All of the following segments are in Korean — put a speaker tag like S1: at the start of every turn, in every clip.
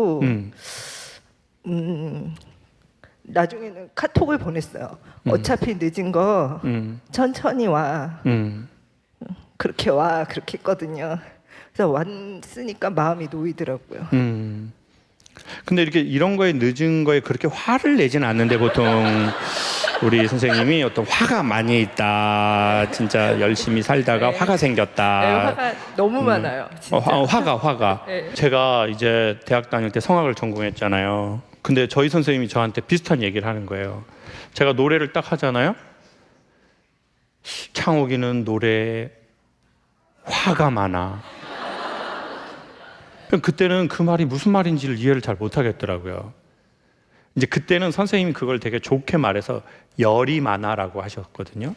S1: 음,
S2: 나중에는 카톡을 보냈어요.
S1: 음.
S2: 어차피 늦은 거 천천히 와.
S1: 음.
S2: 그렇게 와. 그렇게 했거든요. 그래서 왔으니까 마음이 놓이더라고요.
S1: 근데 이렇게 이런 거에 늦은 거에 그렇게 화를 내진 않는데 보통 우리 선생님이 어떤 화가 많이 있다. 진짜 열심히 살다가
S2: 네.
S1: 화가
S2: 네,
S1: 생겼다.
S2: 화가 너무 많아요. 진짜.
S1: 화가.
S2: 네.
S1: 제가 이제 대학 다닐 때 성악을 전공했잖아요. 근데 저희 선생님이 저한테 비슷한 얘기를 하는 거예요. 제가 노래를 딱 하잖아요. 창욱이는 노래에 화가 많아. 그때는 그 말이 무슨 말인지를 이해를 잘 못하겠더라고요. 이제 그때는 선생님이 그걸 되게 좋게 말해서 열이 많아라고 하셨거든요.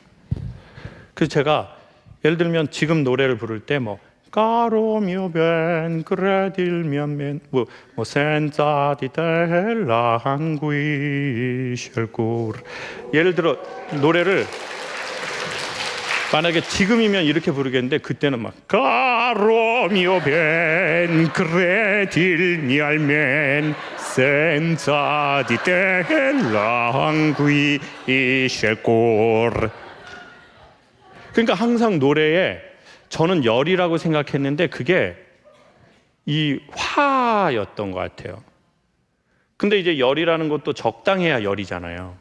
S1: 그래서 제가 예를 들면 지금 노래를 부를 때 뭐 까로미오 벤 그레딜면 뭐 센자 디텔라 한구이 셜kur 예를 들어 노래를 만약에 지금이면 이렇게 부르겠는데 그때는 막 까로미오 벤 그레딜면 센자 디텔라 한구이 셜kur 그러니까 항상 노래에 저는 열이라고 생각했는데 그게 이 화였던 것 같아요. 근데 이제 열이라는 것도 적당해야 열이잖아요.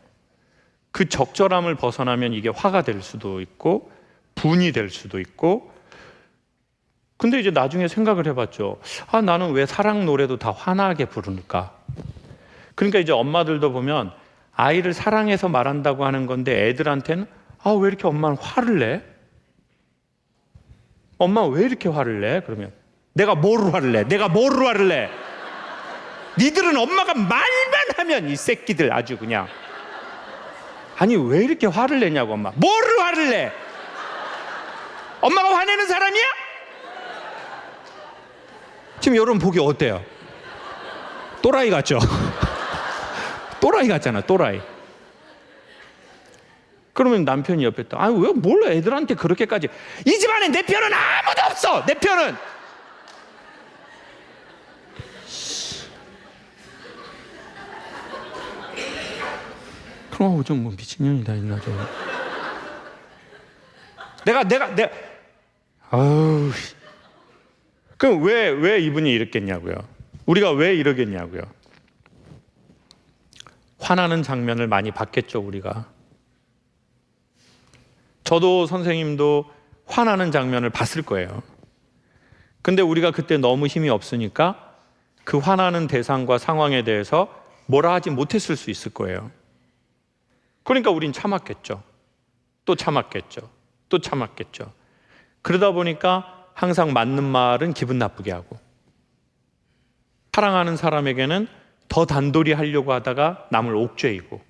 S1: 그 적절함을 벗어나면 이게 화가 될 수도 있고 분이 될 수도 있고. 근데 이제 나중에 생각을 해봤죠. 아, 나는 왜 사랑 노래도 다 화나게 부르니까. 그러니까 이제 엄마들도 보면 아이를 사랑해서 말한다고 하는 건데 애들한테는 아, 왜 이렇게 엄마는 화를 내? 엄마 왜 이렇게 화를 내? 그러면 내가 뭐로 화를 내? 내가 뭐로 화를 내? 니들은 엄마가 말만 하면 이 새끼들 아주 그냥 아니 왜 이렇게 화를 내냐고 엄마 뭐로 화를 내? 엄마가 화내는 사람이야? 지금 여러분 보기 어때요? 또라이 같죠? 또라이 같잖아 또라이. 그러면 남편이 옆에 있다. 아니 왜 뭘 애들한테 그렇게까지. 이 집안에 내 편은 아무도 없어. 내 편은. 그럼 좀 뭐 미친년이다 있나 저. 내가 아우. 그럼 왜 이분이 이랬겠냐고요. 우리가 왜 이러겠냐고요. 화나는 장면을 많이 봤겠죠 우리가. 저도 선생님도 화나는 장면을 봤을 거예요. 근데 우리가 그때 너무 힘이 없으니까 그 화나는 대상과 상황에 대해서 뭐라 하지 못했을 수 있을 거예요. 그러니까 우린 참았겠죠. 또 참았겠죠. 또 참았겠죠. 그러다 보니까 항상 맞는 말은 기분 나쁘게 하고 사랑하는 사람에게는 더 단돌이 하려고 하다가 남을 옥죄이고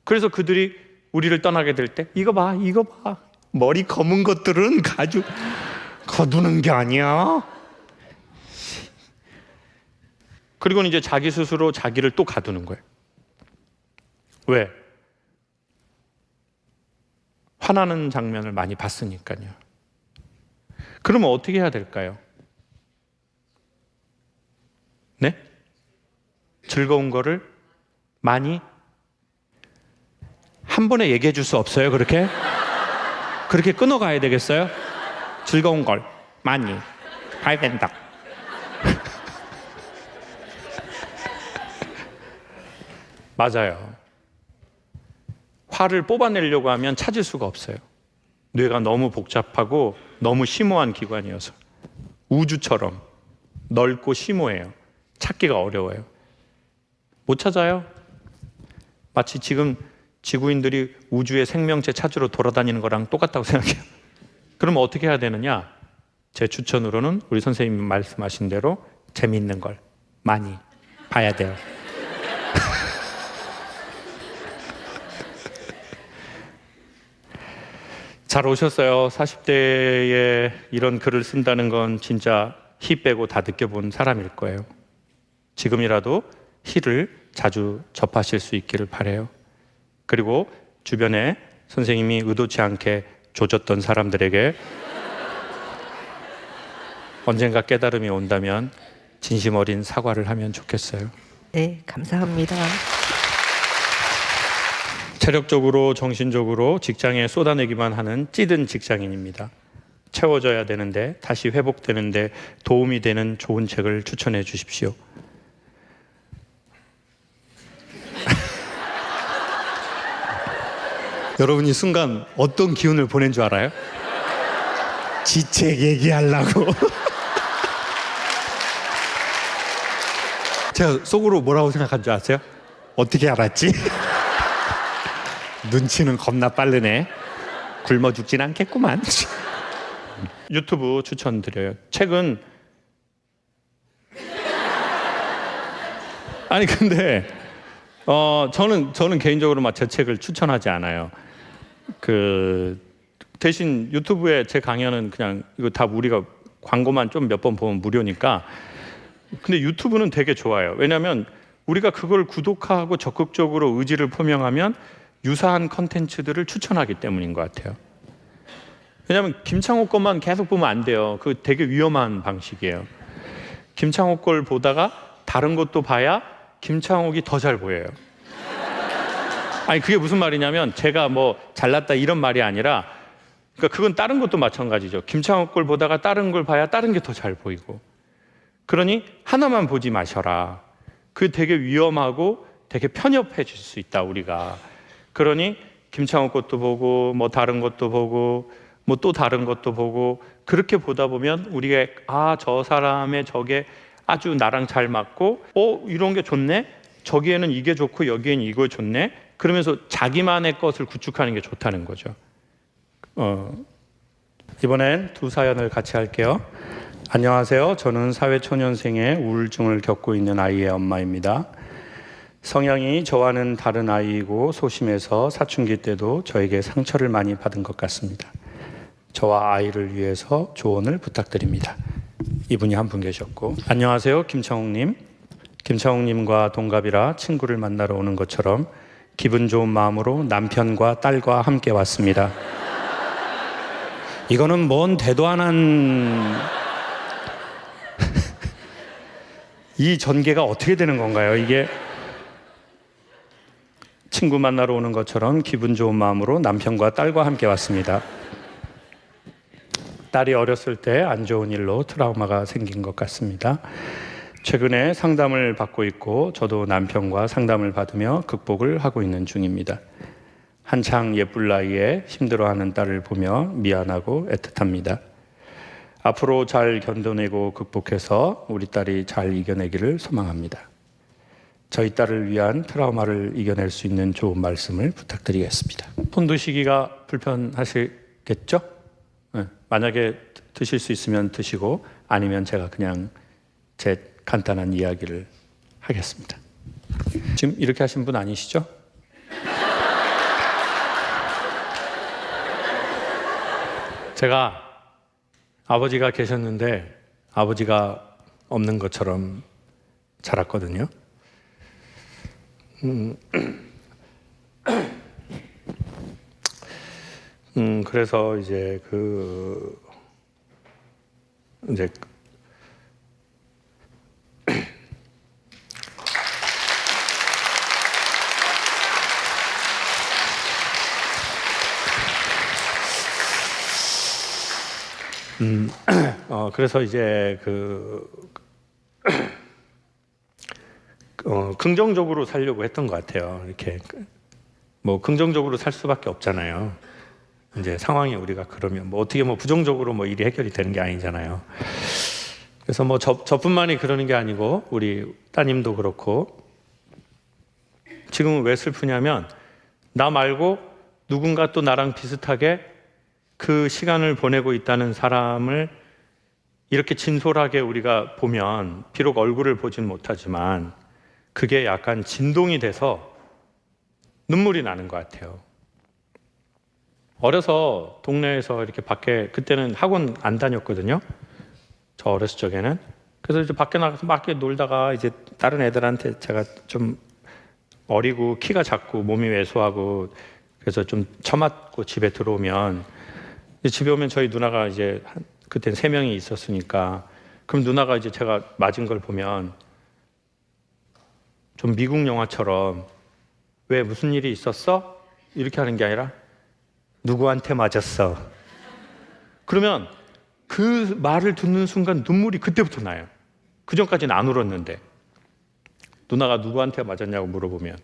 S1: 그래서 그들이 우리를 떠나게 될 때 이거 봐 머리 검은 것들은 가죽 거두는 게 아니야. 그리고는 이제 자기 스스로 자기를 또 가두는 거예요. 왜? 화나는 장면을 많이 봤으니까요. 그러면 어떻게 해야 될까요? 네? 즐거운 거를 많이 한 번에 얘기해 줄 수 없어요, 그렇게? 그렇게 끊어가야 되겠어요? 즐거운 걸 많이 봐야 된다. 맞아요. 화를 뽑아내려고 하면 찾을 수가 없어요. 뇌가 너무 복잡하고 너무 심오한 기관이어서 우주처럼 넓고 심오해요. 찾기가 어려워요. 못 찾아요. 마치 지금 지구인들이 우주의 생명체 찾으러 돌아다니는 거랑 똑같다고 생각해요. 그럼 어떻게 해야 되느냐? 제 추천으로는 우리 선생님이 말씀하신 대로 재미있는 걸 많이 봐야 돼요. 잘 오셨어요. 40대에 이런 글을 쓴다는 건 진짜 희 빼고 다 느껴본 사람일 거예요. 지금이라도 희를 자주 접하실 수 있기를 바라요. 그리고 주변에 선생님이 의도치 않게 조졌던 사람들에게 언젠가 깨달음이 온다면 진심 어린 사과를 하면 좋겠어요.
S2: 네, 감사합니다.
S1: 체력적으로 정신적으로 직장에 쏟아내기만 하는 찌든 직장인입니다. 채워져야 되는데 다시 회복되는데 도움이 되는 좋은 책을 추천해 주십시오. 여러분이 순간 어떤 기운을 보낸 줄 알아요? 지책 얘기하려고. 제가 속으로 뭐라고 생각한 줄 아세요? 어떻게 알았지? 눈치는 겁나 빠르네. 굶어 죽진 않겠구만. 유튜브 추천드려요. 책은 아니 근데 저는 개인적으로 막 제 책을 추천하지 않아요. 그 대신 유튜브에 제 강연은 그냥 이거 다 우리가 광고만 좀 몇 번 보면 무료니까. 근데 유튜브는 되게 좋아요. 왜냐하면 우리가 그걸 구독하고 적극적으로 의지를 표명하면 유사한 컨텐츠들을 추천하기 때문인 것 같아요. 왜냐하면 김창호 것만 계속 보면 안 돼요. 그 되게 위험한 방식이에요. 김창호 걸 보다가 다른 것도 봐야 김창옥이 더 잘 보여요. 아니 그게 무슨 말이냐면 제가 뭐 잘났다 이런 말이 아니라 그러니까 그건 다른 것도 마찬가지죠. 김창옥 걸 보다가 다른 걸 봐야 다른 게 더 잘 보이고. 그러니 하나만 보지 마셔라. 그게 되게 위험하고 되게 편협해질 수 있다 우리가. 그러니 김창옥 것도 보고 뭐 다른 것도 보고 뭐 또 다른 것도 보고 그렇게 보다 보면 우리가 저 사람의 저게 아주 나랑 잘 맞고 이런 게 좋네. 저기에는 이게 좋고 여기에는 이거 좋네. 그러면서 자기만의 것을 구축하는 게 좋다는 거죠. 이번엔 두 사연을 같이 할게요. 안녕하세요. 저는 사회초년생의 우울증을 겪고 있는 아이의 엄마입니다. 성향이 저와는 다른 아이이고 소심해서 사춘기 때도 저에게 상처를 많이 받은 것 같습니다. 저와 아이를 위해서 조언을 부탁드립니다. 이분이 한 분 계셨고. 안녕하세요. 김창욱님. 김창욱님과 동갑이라 친구를 만나러 오는 것처럼 기분 좋은 마음으로 남편과 딸과 함께 왔습니다. 이거는 뭔 대도 안 한 이 전개가 어떻게 되는 건가요? 이게 친구 만나러 오는 것처럼 기분 좋은 마음으로 남편과 딸과 함께 왔습니다. 딸이 어렸을 때 안 좋은 일로 트라우마가 생긴 것 같습니다. 최근에 상담을 받고 있고 저도 남편과 상담을 받으며 극복을 하고 있는 중입니다. 한창 예쁠 나이에 힘들어하는 딸을 보며 미안하고 애틋합니다. 앞으로 잘 견뎌내고 극복해서 우리 딸이 잘 이겨내기를 소망합니다. 저희 딸을 위한 트라우마를 이겨낼 수 있는 좋은 말씀을 부탁드리겠습니다. 폰 드시기가 불편하시겠죠? 네, 만약에 드실 수 있으면 드시고 아니면 제가 그냥 제 간단한 이야기를 하겠습니다. 지금 이렇게 하신 분 아니시죠? 제가 아버지가 계셨는데 아버지가 없는 것처럼 자랐거든요. 그래서 이제 그래서 이제 긍정적으로 살려고 했던 것 같아요. 이렇게 뭐 긍정적으로 살 수밖에 없잖아요. 이제 상황이 우리가 그러면 뭐 어떻게 뭐 부정적으로 뭐 일이 해결이 되는 게 아니잖아요. 그래서 뭐 저뿐만이 그러는 게 아니고 우리 따님도 그렇고 지금은 왜 슬프냐면 나 말고 누군가 또 나랑 비슷하게 그 시간을 보내고 있다는 사람을 이렇게 진솔하게 우리가 보면 비록 얼굴을 보진 못하지만 그게 약간 진동이 돼서 눈물이 나는 것 같아요. 어려서 동네에서 이렇게 밖에 그때는 학원 안 다녔거든요. 저 어렸을 적에는. 그래서 이제 밖에 나가서 막 놀다가 이제 다른 애들한테 제가 좀 어리고 키가 작고 몸이 왜소하고 그래서 좀 처맞고 집에 들어오면 집에 오면 저희 누나가 이제 그때는 3명이 있었으니까 그럼 누나가 이제 제가 맞은 걸 보면 좀 미국 영화처럼 왜 무슨 일이 있었어? 이렇게 하는 게 아니라 누구한테 맞았어? 그러면 그 말을 듣는 순간 눈물이 그때부터 나요. 그 전까지는 안 울었는데. 누나가 누구한테 맞았냐고 물어보면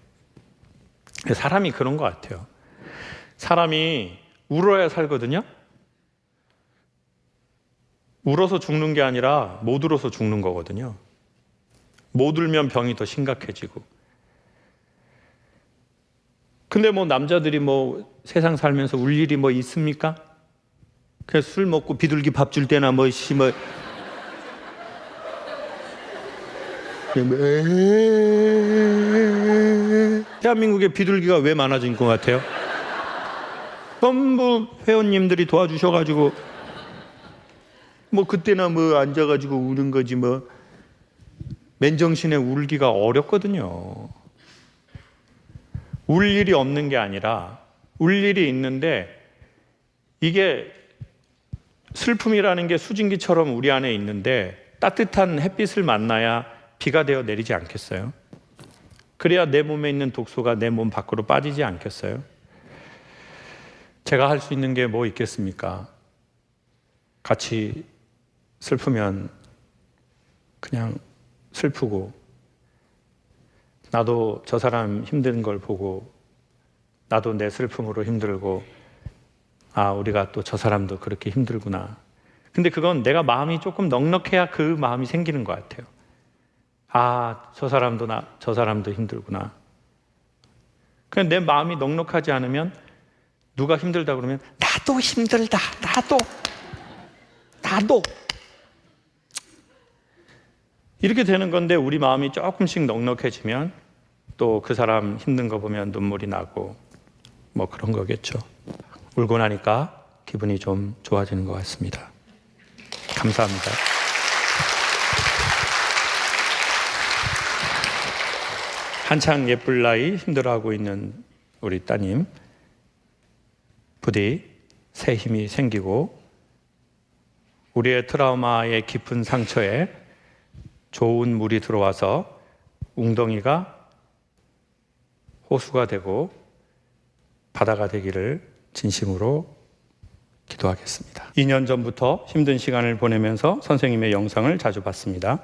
S1: 사람이 그런 것 같아요. 사람이 울어야 살거든요. 울어서 죽는 게 아니라 못 울어서 죽는 거거든요. 못 울면 병이 더 심각해지고. 근데 뭐 남자들이 뭐 세상 살면서 울 일이 뭐 있습니까? 그냥 술 먹고 비둘기 밥 줄 때나 뭐 대한민국에 비둘기가 왜 많아진 것 같아요? 전부 회원님들이 도와주셔가지고 뭐 그때나 뭐 앉아가지고 우는 거지 뭐 맨정신에 울기가 어렵거든요. 울 일이 없는 게 아니라 울 일이 있는데 이게 슬픔이라는 게 수증기처럼 우리 안에 있는데 따뜻한 햇빛을 만나야 비가 되어 내리지 않겠어요? 그래야 내 몸에 있는 독소가 내 몸 밖으로 빠지지 않겠어요? 제가 할 수 있는 게 뭐 있겠습니까? 같이 슬프면 그냥 슬프고 나도 저 사람 힘든 걸 보고 나도 내 슬픔으로 힘들고 아 우리가 또 저 사람도 그렇게 힘들구나. 근데 그건 내가 마음이 조금 넉넉해야 그 마음이 생기는 것 같아요. 아 저 사람도 힘들구나. 그냥 내 마음이 넉넉하지 않으면 누가 힘들다 그러면 나도 힘들다. 나도 이렇게 되는 건데 우리 마음이 조금씩 넉넉해지면 또 그 사람 힘든 거 보면 눈물이 나고 뭐 그런 거겠죠. 울고 나니까 기분이 좀 좋아지는 것 같습니다. 감사합니다. 한창 예쁠 나이 힘들어하고 있는 우리 따님 부디 새 힘이 생기고 우리의 트라우마의 깊은 상처에 좋은 물이 들어와서 웅덩이가 호수가 되고 바다가 되기를 진심으로 기도하겠습니다. 2년 전부터 힘든 시간을 보내면서 선생님의 영상을 자주 봤습니다.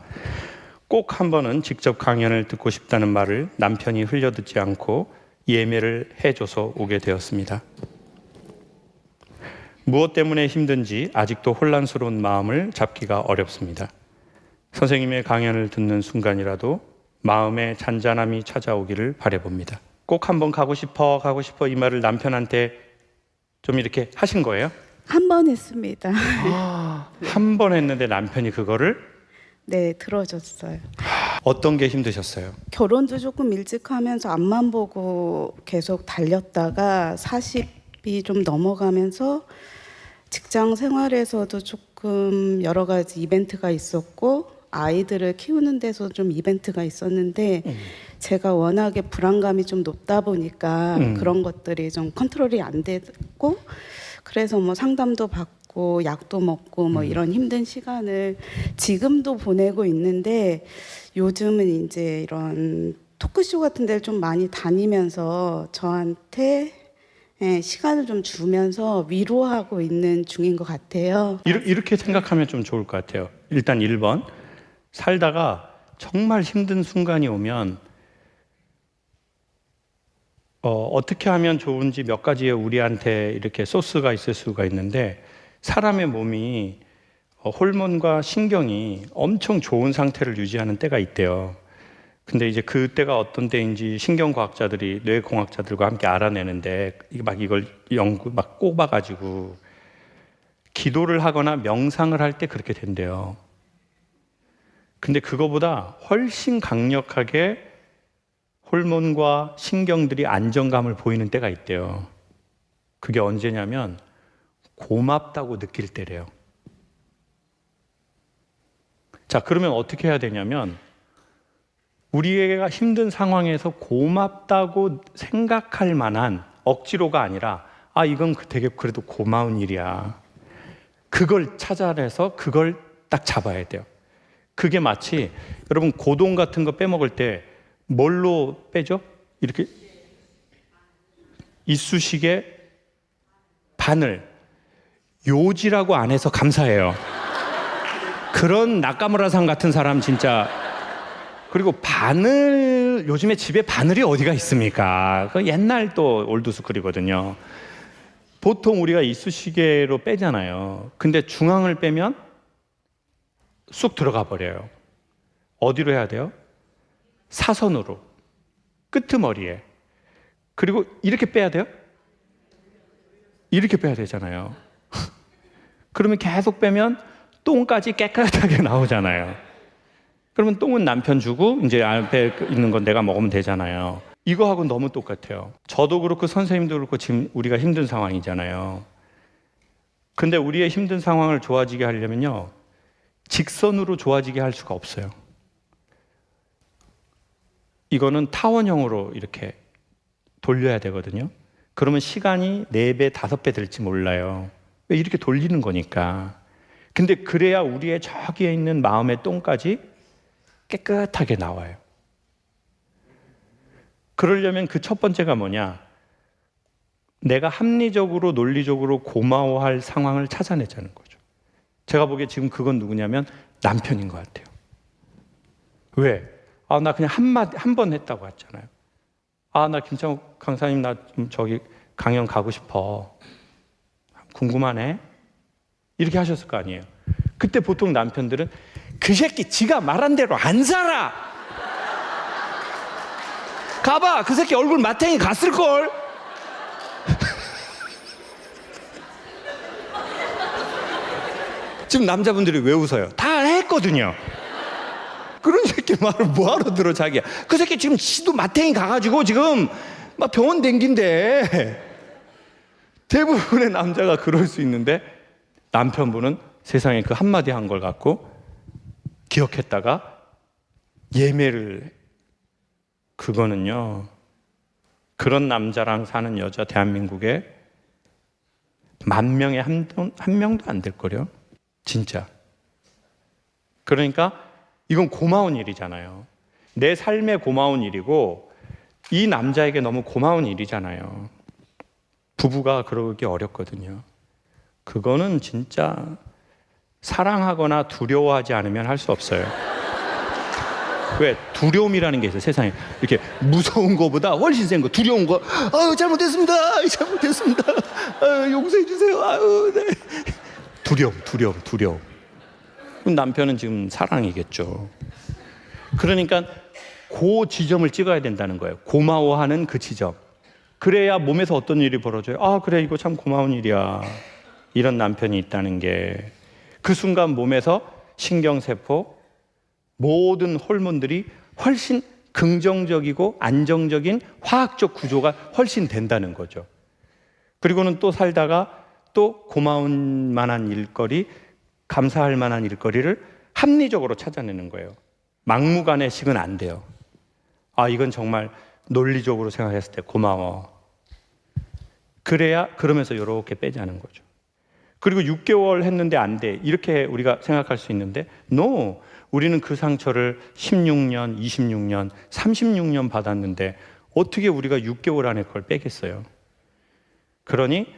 S1: 꼭 한 번은 직접 강연을 듣고 싶다는 말을 남편이 흘려듣지 않고 예매를 해줘서 오게 되었습니다. 무엇 때문에 힘든지 아직도 혼란스러운 마음을 잡기가 어렵습니다. 선생님의 강연을 듣는 순간이라도 마음의 잔잔함이 찾아오기를 바라봅니다. 꼭 한번 가고 싶어 이 말을 남편한테 좀 이렇게 하신 거예요?
S3: 한 번 했습니다.
S1: 한 번 했는데 남편이 그거를
S3: 네, 들어줬어요.
S1: 어떤 게 힘드셨어요?
S3: 결혼도 조금 일찍 하면서 앞만 보고 계속 달렸다가 40이 좀 넘어가면서 직장 생활에서도 조금 여러 가지 이벤트가 있었고 아이들을 키우는 데서 좀 이벤트가 있었는데 제가 워낙에 불안감이 좀 높다 보니까 그런 것들이 좀 컨트롤이 안 됐고 그래서 뭐 상담도 받고 약도 먹고 뭐 이런 힘든 시간을 지금도 보내고 있는데 요즘은 이제 이런 토크쇼 같은 데를 좀 많이 다니면서 저한테 시간을 좀 주면서 위로하고 있는 중인 것 같아요.
S1: 이렇게 생각하면 좀 좋을 것 같아요. 일단 1번 살다가 정말 힘든 순간이 오면 어떻게 하면 좋은지 몇 가지의 우리한테 이렇게 소스가 있을 수가 있는데 사람의 몸이 호르몬과 신경이 엄청 좋은 상태를 유지하는 때가 있대요. 근데 이제 그 때가 어떤 때인지 신경과학자들이 뇌공학자들과 함께 알아내는데 이걸 막 꼽아가지고 기도를 하거나 명상을 할 때 그렇게 된대요. 근데 그거보다 훨씬 강력하게 호르몬과 신경들이 안정감을 보이는 때가 있대요. 그게 언제냐면 고맙다고 느낄 때래요. 자, 그러면 어떻게 해야 되냐면 우리가 힘든 상황에서 고맙다고 생각할 만한 억지로가 아니라 이건 되게 그래도 고마운 일이야. 그걸 찾아내서 그걸 딱 잡아야 돼요. 그게 마치 여러분 고동 같은 거 빼먹을 때 뭘로 빼죠? 이렇게 이쑤시개 바늘 요지라고 안 해서 감사해요. 그런 나카무라상 같은 사람 진짜. 그리고 바늘, 요즘에 집에 바늘이 어디가 있습니까? 그 옛날 또 올드스쿨이거든요. 보통 우리가 이쑤시개로 빼잖아요. 근데 중앙을 빼면 쑥 들어가 버려요. 어디로 해야 돼요? 사선으로, 끄트머리에. 그리고 이렇게 빼야 돼요? 이렇게 빼야 되잖아요. 그러면 계속 빼면 똥까지 깨끗하게 나오잖아요. 그러면 똥은 남편 주고 이제 앞에 있는 건 내가 먹으면 되잖아요. 이거하고 너무 똑같아요. 저도 그렇고 선생님도 그렇고 지금 우리가 힘든 상황이잖아요. 근데 우리의 힘든 상황을 좋아지게 하려면요, 직선으로 좋아지게 할 수가 없어요. 이거는 타원형으로 이렇게 돌려야 되거든요. 그러면 시간이 4배, 5배 될지 몰라요. 왜 이렇게 돌리는 거니까. 근데 그래야 우리의 저기에 있는 마음의 똥까지 깨끗하게 나와요. 그러려면 그 첫 번째가 뭐냐? 내가 합리적으로 논리적으로 고마워할 상황을 찾아내자는 거죠. 제가 보기에 지금 그건 누구냐면 남편인 것 같아요. 왜? 나 그냥 한 번 했다고 했잖아요. 나 김창욱 강사님 나 좀 저기 강연 가고 싶어. 궁금하네. 이렇게 하셨을 거 아니에요. 그때 보통 남편들은 그 새끼 지가 말한 대로 안 살아. 가봐. 그 새끼 얼굴 마탱이 갔을걸. 지금 남자분들이 왜 웃어요? 다 했거든요. 그런 새끼 말을 뭐하러 들어 자기야. 그 새끼 지금 지도 마탱이 가가지고 지금 막 병원 댕긴대. 대부분의 남자가 그럴 수 있는데 남편분은 세상에 그 한마디 한 걸 갖고 기억했다가 예매를. 그거는요, 그런 남자랑 사는 여자 대한민국에 10,000명에 한 명도 안 될걸요. 진짜. 그러니까 이건 고마운 일이잖아요. 내 삶에 고마운 일이고 이 남자에게 너무 고마운 일이잖아요. 부부가 그러기 어렵거든요. 그거는 진짜 사랑하거나 두려워하지 않으면 할 수 없어요. 왜? 두려움이라는 게 있어요. 세상에 이렇게 무서운 거보다 훨씬 센 거, 두려운 거. 잘못했습니다. 용서해 주세요. 네. 두려움. 남편은 지금 사랑이겠죠. 그러니까 그 지점을 찍어야 된다는 거예요. 고마워하는 그 지점. 그래야 몸에서 어떤 일이 벌어져요. 그래, 이거 참 고마운 일이야. 이런 남편이 있다는 게. 그 순간 몸에서 신경세포, 모든 호르몬들이 훨씬 긍정적이고 안정적인 화학적 구조가 훨씬 된다는 거죠. 그리고는 또 살다가 또 고마운 만한 일거리, 감사할 만한 일거리를 합리적으로 찾아내는 거예요. 막무가내식은 안 돼요. 이건 정말 논리적으로 생각했을 때 고마워. 그래야 그러면서 이렇게 빼자는 거죠. 그리고 6개월 했는데 안 돼. 이렇게 우리가 생각할 수 있는데 no. 우리는 그 상처를 16년, 26년, 36년 받았는데 어떻게 우리가 6개월 안에 그걸 빼겠어요? 그러니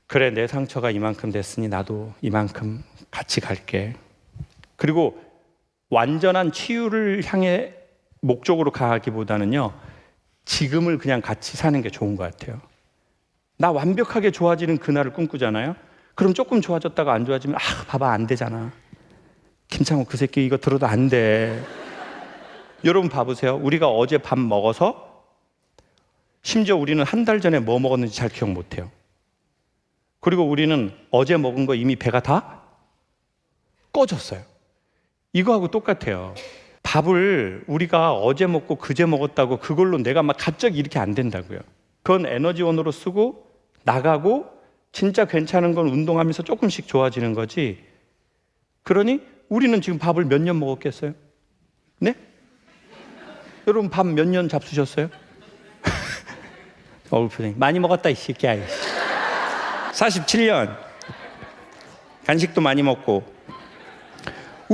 S1: 그래, 내 상처가 이만큼 됐으니 나도 이만큼 같이 갈게. 그리고 완전한 치유를 향해 목적으로 가기보다는요, 지금을 그냥 같이 사는 게 좋은 것 같아요. 나 완벽하게 좋아지는 그날을 꿈꾸잖아요. 그럼 조금 좋아졌다가 안 좋아지면 봐봐, 안 되잖아. 김창욱 그 새끼 이거 들어도 안 돼. 여러분 봐보세요. 우리가 어제 밥 먹어서 심지어 우리는 한 달 전에 뭐 먹었는지 잘 기억 못해요. 그리고 우리는 어제 먹은 거 이미 배가 다 꺼졌어요. 이거하고 똑같아요. 밥을 우리가 어제 먹고 그제 먹었다고 그걸로 내가 막 갑자기 이렇게 안 된다고요. 그건 에너지원으로 쓰고 나가고 진짜 괜찮은 건 운동하면서 조금씩 좋아지는 거지. 그러니 우리는 지금 밥을 몇 년 먹었겠어요? 네? 여러분 밥 몇 년 잡수셨어요? 표정이 많이 먹었다 이 새끼야. 47년 간식도 많이 먹고.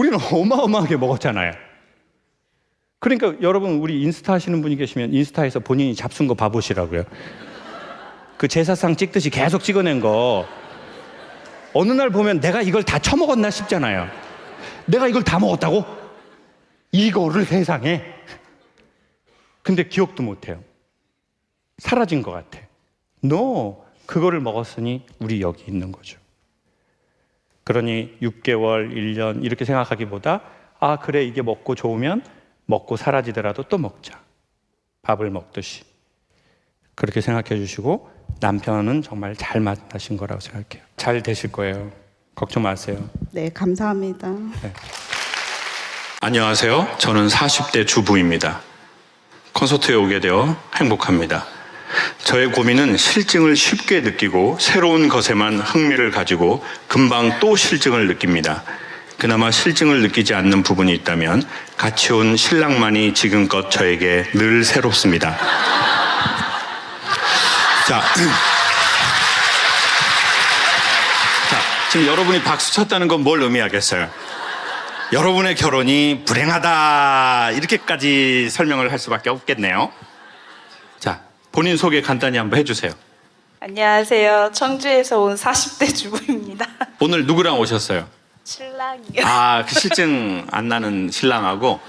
S1: 우리는 어마어마하게 먹었잖아요. 그러니까 여러분, 우리 인스타 하시는 분이 계시면 인스타에서 본인이 잡순 거 봐보시라고요. 그 제사상 찍듯이 계속 찍어낸 거 어느 날 보면 내가 이걸 다 처먹었나 싶잖아요. 내가 이걸 다 먹었다고? 이거를 세상에. 근데 기억도 못해요. 사라진 것 같아. No, 그거를 먹었으니 우리 여기 있는 거죠. 그러니 6개월, 1년 이렇게 생각하기보다 아 그래, 이게 먹고 좋으면 먹고 사라지더라도 또 먹자. 밥을 먹듯이. 그렇게 생각해 주시고 남편은 정말 잘 만나신 거라고 생각해요. 잘 되실 거예요. 걱정 마세요.
S3: 네, 감사합니다.
S1: 안녕하세요. 저는 40대 주부입니다. 콘서트에 오게 되어 행복합니다. 저의 고민은 실증을 쉽게 느끼고 새로운 것에만 흥미를 가지고 금방 또 실증을 느낍니다. 그나마 실증을 느끼지 않는 부분이 있다면 같이 온 신랑만이 지금껏 저에게 늘 새롭습니다. 자, 지금 여러분이 박수 쳤다는 건 뭘 의미하겠어요? 여러분의 결혼이 불행하다 이렇게까지 설명을 할 수밖에 없겠네요. 자, 본인 소개 간단히 한번 해주세요.
S4: 안녕하세요. 청주에서 온 40대 주부입니다.
S1: 오늘 누구랑 오셨어요?
S4: 신랑이요.
S1: 아, 그 실증 안 나는 신랑하고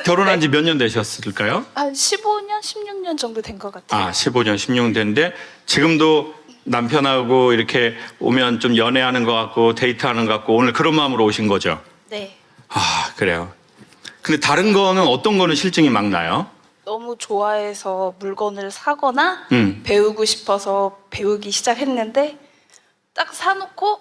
S1: 결혼한 지 몇 년 되셨을까요?
S4: 한 15년, 16년 정도 된 것 같아요.
S1: 아, 15년, 16년 됐는데 지금도 남편하고 이렇게 오면 좀 연애하는 것 같고 데이트하는 것 같고 오늘 그런 마음으로 오신 거죠?
S4: 네.
S1: 아, 그래요. 근데 다른 거는 어떤 거는 실증이 막 나요?
S4: 너무 좋아해서 물건을 사거나
S1: 음.
S4: 배우고 싶어서 배우기 시작했는데 딱 사놓고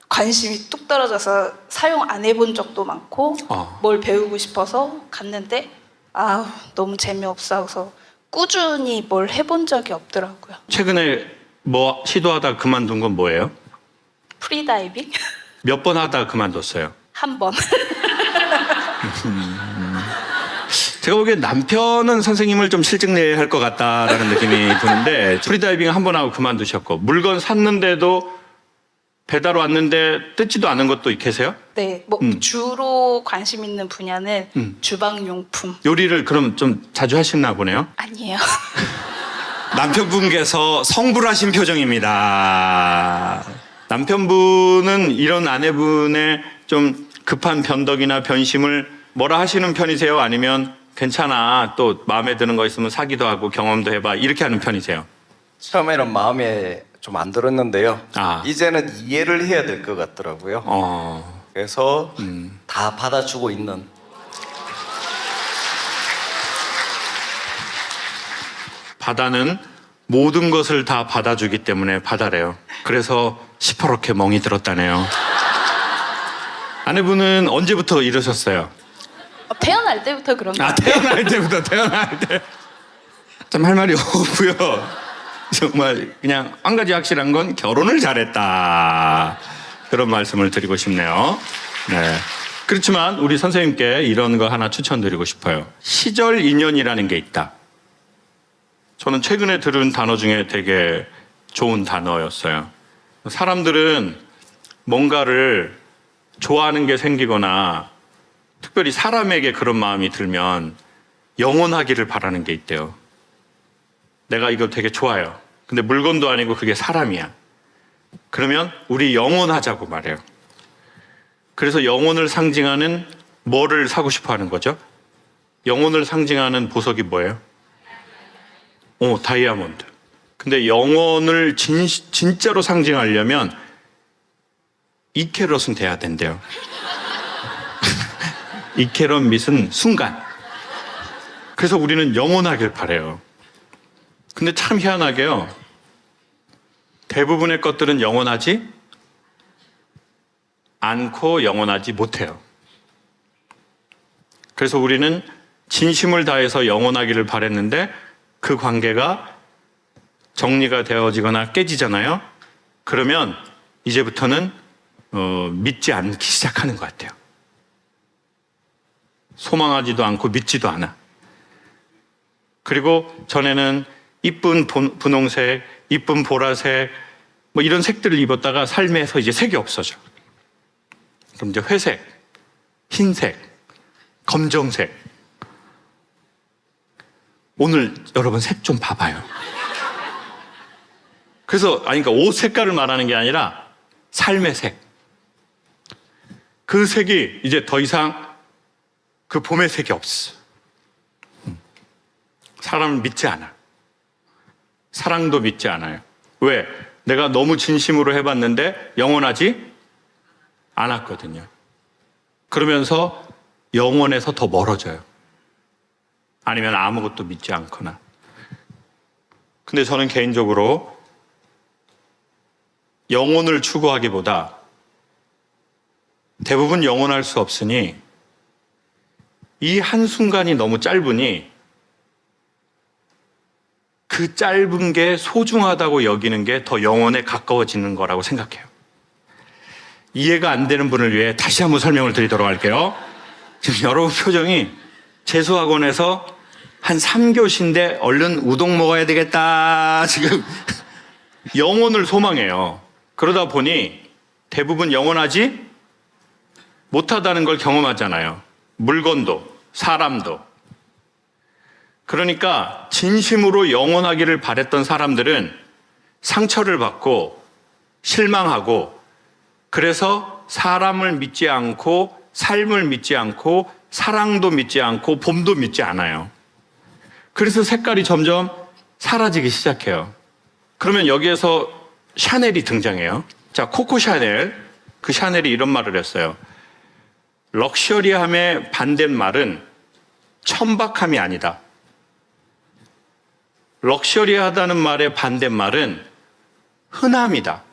S4: 관심이 뚝 떨어져서 사용 안 해본 적도 많고 뭘 배우고 싶어서 갔는데 아 너무 재미없어서 꾸준히 뭘 해본 적이 없더라고요.
S1: 최근에 뭐 시도하다 그만둔 건 뭐예요?
S4: 프리다이빙
S1: 몇 번 하다 그만뒀어요?
S4: 한 번.
S1: 제가 보기엔 남편은 선생님을 좀 실증내야 할 것 같다라는 느낌이 드는데 프리다이빙 한 번 하고 그만두셨고 물건 샀는데도 배달 왔는데 뜯지도 않은 것도 계세요?
S4: 네, 뭐 주로 관심 있는 분야는 주방용품.
S1: 요리를 그럼 좀 자주 하시나 보네요?
S4: 아니에요.
S1: 남편분께서 성불하신 표정입니다. 남편분은 이런 아내분의 좀 급한 변덕이나 변심을 뭐라 하시는 편이세요? 아니면 괜찮아, 또 마음에 드는 거 있으면 사기도 하고 경험도 해봐 이렇게 하는 편이세요?
S5: 처음에는 마음에 좀 안 들었는데요.
S1: 아.
S5: 이제는 이해를 해야 될 것 같더라고요. 그래서 다 받아주고 있는.
S1: 바다는 모든 것을 다 받아주기 때문에 바다래요. 그래서 시퍼렇게 멍이 들었다네요. 아내분은 언제부터 이러셨어요?
S4: 태어날 때부터 그런 거
S1: 아, 태어날 때부터, 태어날 때. 참 할 말이 없고요. 정말 그냥 한 가지 확실한 건 결혼을 잘했다. 그런 말씀을 드리고 싶네요. 네. 그렇지만 우리 선생님께 이런 거 하나 추천드리고 싶어요. 시절 인연이라는 게 있다. 저는 최근에 들은 단어 중에 되게 좋은 단어였어요. 사람들은 뭔가를 좋아하는 게 생기거나 특별히 사람에게 그런 마음이 들면 영원하기를 바라는 게 있대요. 내가 이거 되게 좋아요. 근데 물건도 아니고 그게 사람이야. 그러면 우리 영원하자고 말해요. 그래서 영혼을 상징하는 뭐를 사고 싶어 하는 거죠? 영혼을 상징하는 보석이 뭐예요? 다이아몬드. 근데 영혼을 진짜로 상징하려면 2캐럿은 돼야 된대요. 2캐럿 밑은 순간. 그래서 우리는 영원하길 바래요. 근데 참 희한하게요. 대부분의 것들은 영원하지 않고 영원하지 못해요. 그래서 우리는 진심을 다해서 영원하기를 바랬는데 그 관계가 정리가 되어지거나 깨지잖아요. 그러면 이제부터는 믿지 않기 시작하는 것 같아요. 소망하지도 않고 믿지도 않아. 그리고 전에는 이쁜 분홍색, 이쁜 보라색 뭐 이런 색들을 입었다가 삶에서 이제 색이 없어져. 그럼 이제 회색, 흰색, 검정색. 오늘 여러분 색 좀 봐봐요. 그래서 그러니까 옷 색깔을 말하는 게 아니라 삶의 색. 그 색이 이제 더 이상 그 봄의 색이 없어. 사람을 믿지 않아. 사랑도 믿지 않아요. 왜? 내가 너무 진심으로 해봤는데 영원하지 않았거든요. 그러면서 영원에서 더 멀어져요. 아니면 아무것도 믿지 않거나. 근데 저는 개인적으로 영혼을 추구하기보다 대부분 영원할 수 없으니 이 한순간이 너무 짧으니 그 짧은 게 소중하다고 여기는 게 더 영혼에 가까워지는 거라고 생각해요. 이해가 안 되는 분을 위해 다시 한번 설명을 드리도록 할게요. 지금 여러분 표정이 재수학원에서 한 3교시인데 얼른 우동 먹어야 되겠다. 지금 영혼을 소망해요. 그러다 보니 대부분 영원하지 못하다는 걸 경험하잖아요. 물건도, 사람도. 그러니까 진심으로 영원하기를 바랬던 사람들은 상처를 받고 실망하고 그래서 사람을 믿지 않고 삶을 믿지 않고 사랑도 믿지 않고 봄도 믿지 않아요. 그래서 색깔이 점점 사라지기 시작해요. 그러면 여기에서 샤넬이 등장해요. 자, 코코 샤넬. 그 샤넬이 이런 말을 했어요. 럭셔리함의 반대말은 천박함이 아니다. 럭셔리하다는 말의 반대말은 흔함이다.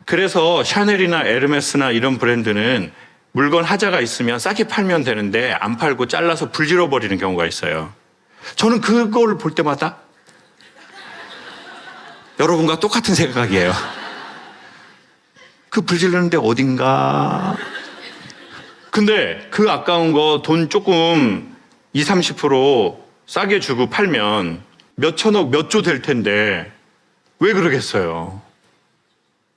S1: 그래서 샤넬이나 에르메스나 이런 브랜드는 물건 하자가 있으면 싸게 팔면 되는데 안 팔고 잘라서 불질러 버리는 경우가 있어요. 저는 그걸 볼 때마다 여러분과 똑같은 생각이에요. 그 불질르는데 어딘가. 근데 그 아까운 거 돈 조금 20, 30% 싸게 주고 팔면 몇 천억, 몇 조 될 텐데 왜 그러겠어요?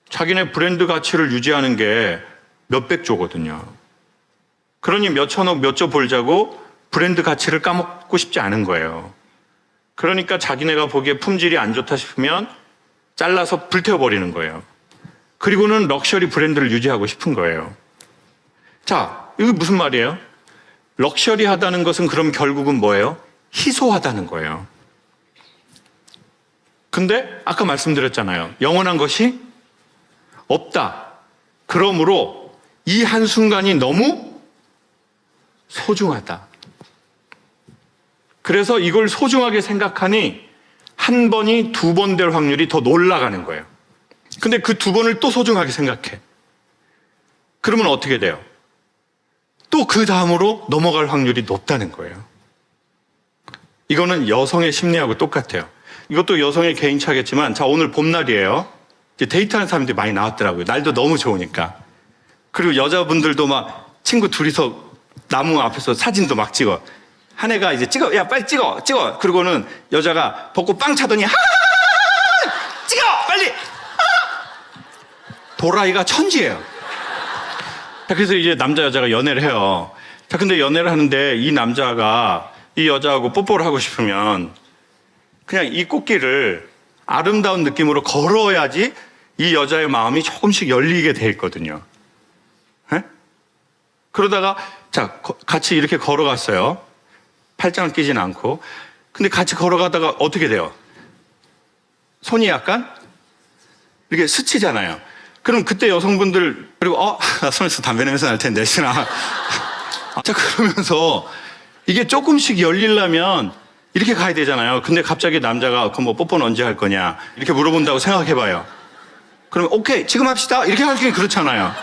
S1: 자기네 브랜드 가치를 유지하는 게 몇백 조거든요. 그러니 몇 천억, 몇 조 벌자고 브랜드 가치를 까먹고 싶지 않은 거예요. 그러니까 자기네가 보기에 품질이 안 좋다 싶으면 잘라서 불태워버리는 거예요. 그리고는 럭셔리 브랜드를 유지하고 싶은 거예요. 자, 이게 무슨 말이에요? 럭셔리하다는 것은 그럼 결국은 뭐예요? 희소하다는 거예요. 근데 아까 말씀드렸잖아요. 영원한 것이 없다. 그러므로 이 한순간이 너무 소중하다. 그래서 이걸 소중하게 생각하니 한 번이 두 번 될 확률이 더 올라가는 거예요. 근데 그 두 번을 또 소중하게 생각해. 그러면 어떻게 돼요? 또 그 다음으로 넘어갈 확률이 높다는 거예요. 이거는 여성의 심리하고 똑같아요. 이것도 여성의 개인차겠지만, 자, 오늘 봄날이에요. 이제 데이트하는 사람들이 많이 나왔더라고요. 날도 너무 좋으니까. 그리고 여자분들도 막 친구 둘이서 나무 앞에서 사진도 막 찍어. 한 애가 이제 찍어, 야, 빨리 찍어. 그러고는 여자가 벚꽃 빵 차더니, 찍어! 빨리! 도라이가 천지예요. 자, 그래서 이제 남자, 여자가 연애를 해요. 자, 근데 연애를 하는데 이 남자가 이 여자하고 뽀뽀를 하고 싶으면 그냥 이 꽃길을 아름다운 느낌으로 걸어야지 이 여자의 마음이 조금씩 열리게 돼 있거든요. 네? 그러다가 자, 같이 이렇게 걸어갔어요. 팔짱을 끼진 않고. 근데 같이 걸어가다가 어떻게 돼요? 손이 약간 이렇게 스치잖아요. 그럼 그때 여성분들, 그리고 손에서 담배 냄새 날 텐데, 신아. 자, 그러면서 이게 조금씩 열리려면 이렇게 가야 되잖아요. 근데 갑자기 남자가 그럼 뭐 뽀뽀는 언제 할 거냐 이렇게 물어본다고 생각해봐요. 그러면 오케이 지금 합시다 이렇게 하기 그렇잖아요.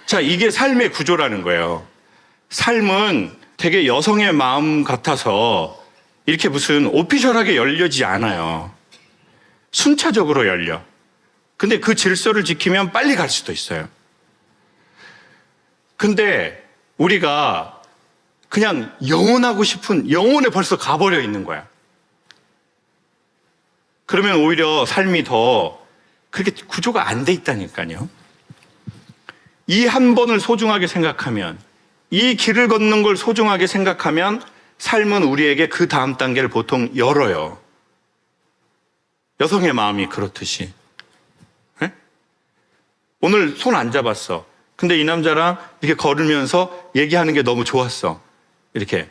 S1: 자, 이게 삶의 구조라는 거예요. 삶은 되게 여성의 마음 같아서 이렇게 무슨 오피셜하게 열려지지 않아요. 순차적으로 열려. 근데 그 질서를 지키면 빨리 갈 수도 있어요. 근데 우리가 그냥 영원하고 싶은 영혼에 벌써 가버려 있는 거야. 그러면 오히려 삶이 더 그렇게 구조가 안 돼 있다니까요. 이 한 번을 소중하게 생각하면, 이 길을 걷는 걸 소중하게 생각하면 삶은 우리에게 그 다음 단계를 보통 열어요. 여성의 마음이 그렇듯이. 네? 오늘 손 안 잡았어. 근데 이 남자랑 이렇게 걸으면서 얘기하는 게 너무 좋았어. 이렇게.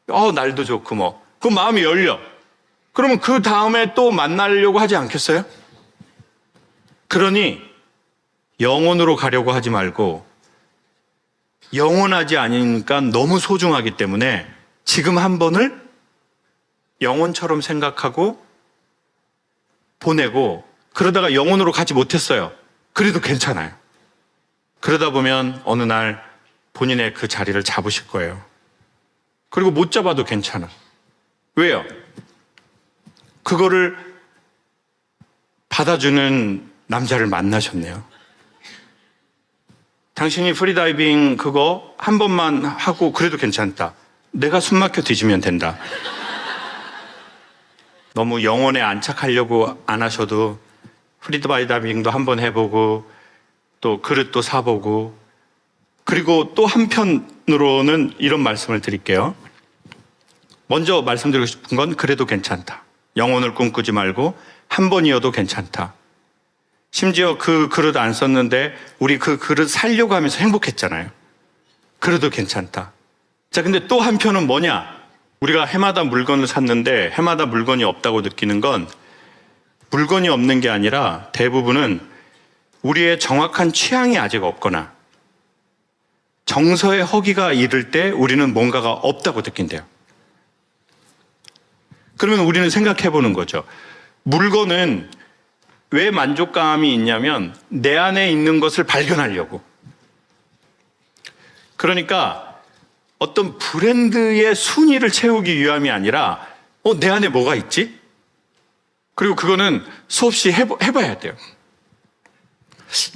S1: 날도 좋고 뭐. 그 마음이 열려. 그러면 그 다음에 또 만나려고 하지 않겠어요? 그러니 영혼으로 가려고 하지 말고 영원하지 않으니까 너무 소중하기 때문에 지금 한 번을 영혼처럼 생각하고 보내고, 그러다가 영혼으로 가지 못했어요. 그래도 괜찮아요. 그러다 보면 어느 날 본인의 그 자리를 잡으실 거예요. 그리고 못 잡아도 괜찮아. 왜요? 그거를 받아주는 남자를 만나셨네요. 당신이 프리다이빙 그거 한 번만 하고 그래도 괜찮다. 내가 숨 막혀 뒤지면 된다. 너무 영혼에 안착하려고 안 하셔도 프리다이빙도 한번 해보고 또 그릇도 사보고, 그리고 또 한편으로는 이런 말씀을 드릴게요. 먼저 말씀드리고 싶은 건 그래도 괜찮다. 영혼을 꿈꾸지 말고 한 번이어도 괜찮다. 심지어 그 그릇 안 썼는데 우리 그 그릇 살려고 하면서 행복했잖아요. 그래도 괜찮다. 자, 근데 또 한편은 뭐냐? 우리가 해마다 물건을 샀는데 해마다 물건이 없다고 느끼는 건 물건이 없는 게 아니라 대부분은 우리의 정확한 취향이 아직 없거나 정서의 허기가 이를 때 우리는 뭔가가 없다고 느낀대요. 그러면 우리는 생각해 보는 거죠. 물건은 왜 만족감이 있냐면 내 안에 있는 것을 발견하려고. 그러니까 어떤 브랜드의 순위를 채우기 위함이 아니라 내 안에 뭐가 있지? 그리고 그거는 수없이 해봐야 돼요.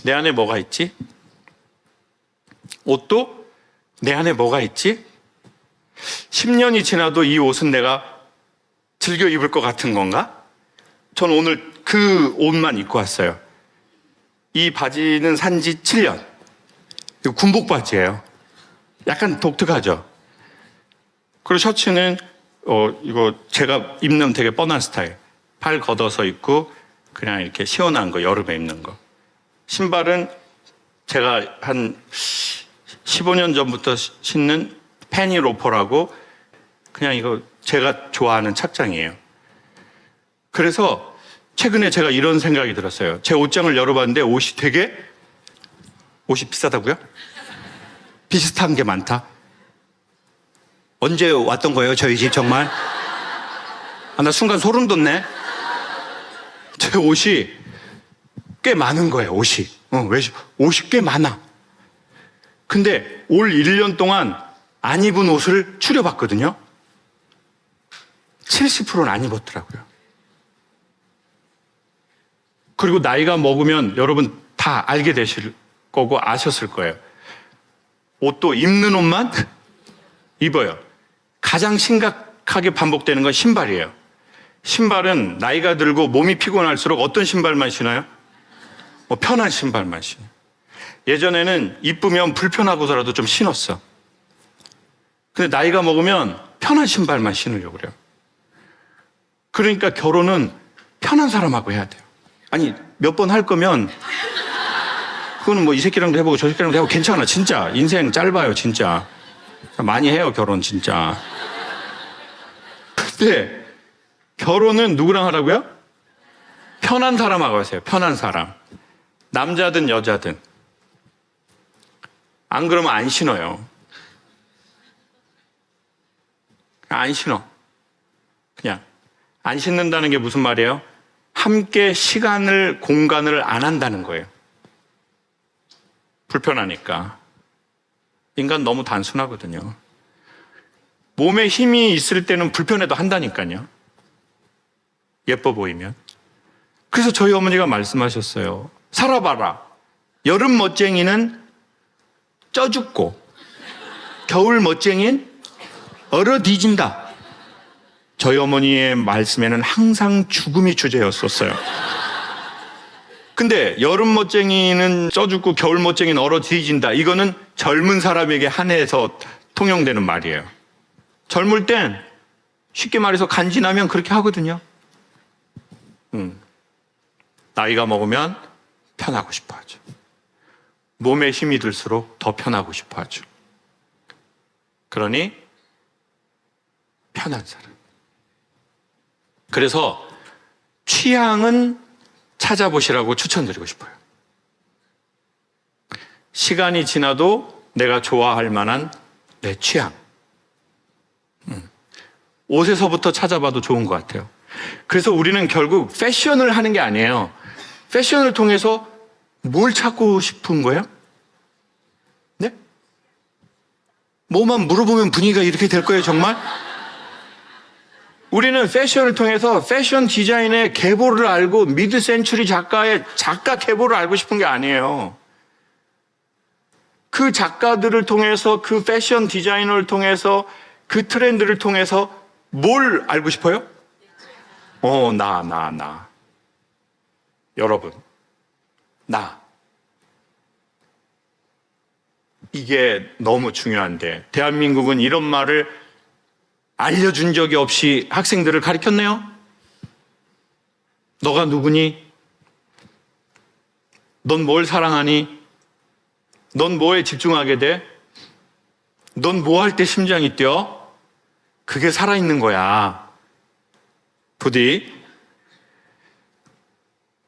S1: 내 안에 뭐가 있지? 옷도 내 안에 뭐가 있지? 10년이 지나도 이 옷은 내가 즐겨 입을 것 같은 건가? 전 오늘 그 옷만 입고 왔어요. 이 바지는 산지 7년. 이거 군복 바지예요. 약간 독특하죠? 그리고 셔츠는 이거 제가 입는 되게 뻔한 스타일. 팔 걷어서 입고 그냥 이렇게 시원한 거, 여름에 입는 거. 신발은 제가 한 15년 전부터 신는 페니 로퍼라고, 그냥 이거 제가 좋아하는 착장이에요. 그래서 최근에 제가 이런 생각이 들었어요. 제 옷장을 열어봤는데 옷이 비싸다고요? 비슷한 게 많다. 언제 왔던 거예요, 저희 집 정말? 나 순간 소름 돋네. 제 옷이 꽤 많은 거예요, 옷이. 옷이 꽤 많아. 근데 올 1년 동안 안 입은 옷을 추려봤거든요. 70%는 안 입었더라고요. 그리고 나이가 먹으면 여러분 다 알게 되실 거고 아셨을 거예요. 옷도 입는 옷만 입어요. 가장 심각하게 반복되는 건 신발이에요. 신발은 나이가 들고 몸이 피곤할수록 어떤 신발만 신어요? 편한 신발만 신어요. 예전에는 이쁘면 불편하고서라도 좀 신었어. 근데 나이가 먹으면 편한 신발만 신으려고 그래요. 그러니까 결혼은 편한 사람하고 해야 돼요. 아니, 몇 번 할 거면 그거는 뭐 이 새끼랑도 해보고 저 새끼랑도 해보고 괜찮아. 진짜 인생 짧아요. 진짜 많이 해요, 결혼. 진짜. 근데 결혼은 누구랑 하라고요? 편한 사람하고 하세요. 편한 사람. 남자든 여자든. 안 그러면 안 신어요. 안 신어. 그냥 안 신는다는 게 무슨 말이에요? 함께 시간을, 공간을 안 한다는 거예요. 불편하니까. 인간 너무 단순하거든요. 몸에 힘이 있을 때는 불편해도 한다니까요. 예뻐 보이면. 그래서 저희 어머니가 말씀하셨어요. 살아봐라. 여름 멋쟁이는 쪄 죽고 겨울 멋쟁이는 얼어 뒤진다. 저희 어머니의 말씀에는 항상 죽음이 주제였었어요. 근데 여름 멋쟁이는 쪄 죽고 겨울 멋쟁이는 얼어 뒤진다. 이거는 젊은 사람에게 한해서 통용되는 말이에요. 젊을 땐 쉽게 말해서 간지나면 그렇게 하거든요. 나이가 먹으면 편하고 싶어 하죠. 몸에 힘이 들수록 더 편하고 싶어 하죠. 그러니 편한 사람. 그래서 취향은 찾아보시라고 추천드리고 싶어요. 시간이 지나도 내가 좋아할 만한 내 취향. 옷에서부터 찾아봐도 좋은 것 같아요. 그래서 우리는 결국 패션을 하는 게 아니에요. 패션을 통해서 뭘 찾고 싶은 거예요? 네? 뭐만 물어보면 분위기가 이렇게 될 거예요, 정말? 우리는 패션을 통해서 패션 디자인의 계보를 알고 미드 센추리 작가의 작가 계보를 알고 싶은 게 아니에요. 그 작가들을 통해서 그 패션 디자이너를 통해서 그 트렌드를 통해서 뭘 알고 싶어요? 나. 여러분, 나. 이게 너무 중요한데 대한민국은 이런 말을 알려준 적이 없이 학생들을 가르쳤네요. 너가 누구니? 넌 뭘 사랑하니? 넌 뭐에 집중하게 돼? 넌 뭐 할 때 심장이 뛰어? 그게 살아있는 거야. 부디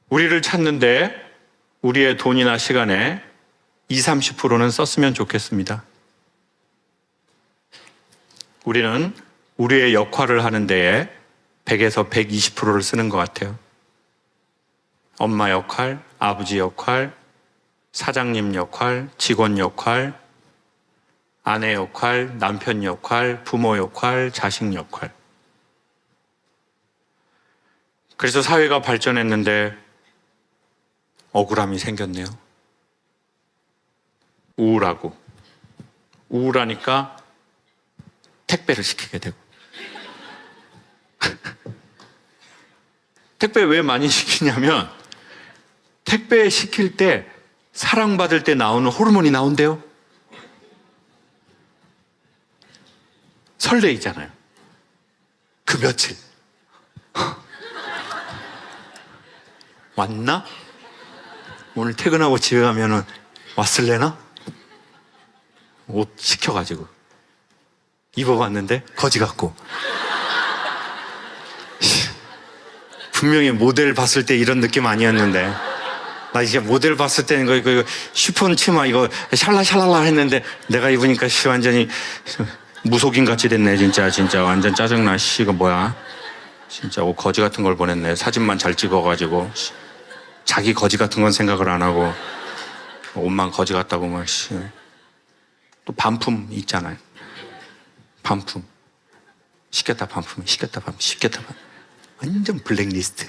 S1: 우리를 찾는데 우리의 돈이나 시간에 20, 30%는 썼으면 좋겠습니다. 우리는 우리의 역할을 하는 데에 100에서 120%를 쓰는 것 같아요. 엄마 역할, 아버지 역할, 사장님 역할, 직원 역할, 아내 역할, 남편 역할, 부모 역할, 자식 역할. 그래서 사회가 발전했는데 억울함이 생겼네요. 우울하니까 택배를 시키게 되고. 택배 왜 많이 시키냐면 택배 시킬 때 사랑받을 때 나오는 호르몬이 나온대요. 설레이잖아요. 그 며칠 왔나? 오늘 퇴근하고 집에 가면은 왔을래나? 옷 시켜가지고 입어봤는데 거지 같고. 분명히 모델 봤을 때 이런 느낌 아니었는데 나 이제 모델 봤을 때는 그 쉬폰 치마 이거 샬라샬라라 했는데 내가 입으니까 완전히 무속인 같이 됐네. 진짜 완전 짜증나. 이거 뭐야 진짜 옷 거지 같은 걸 보냈네. 사진만 잘 찍어가지고 자기 거지 같은 건 생각을 안 하고 옷만 거지 같다고 막. 또 반품 있잖아요. 반품 시켰다 반품 시켰다 반품 시켰다 반품. 완전 블랙리스트.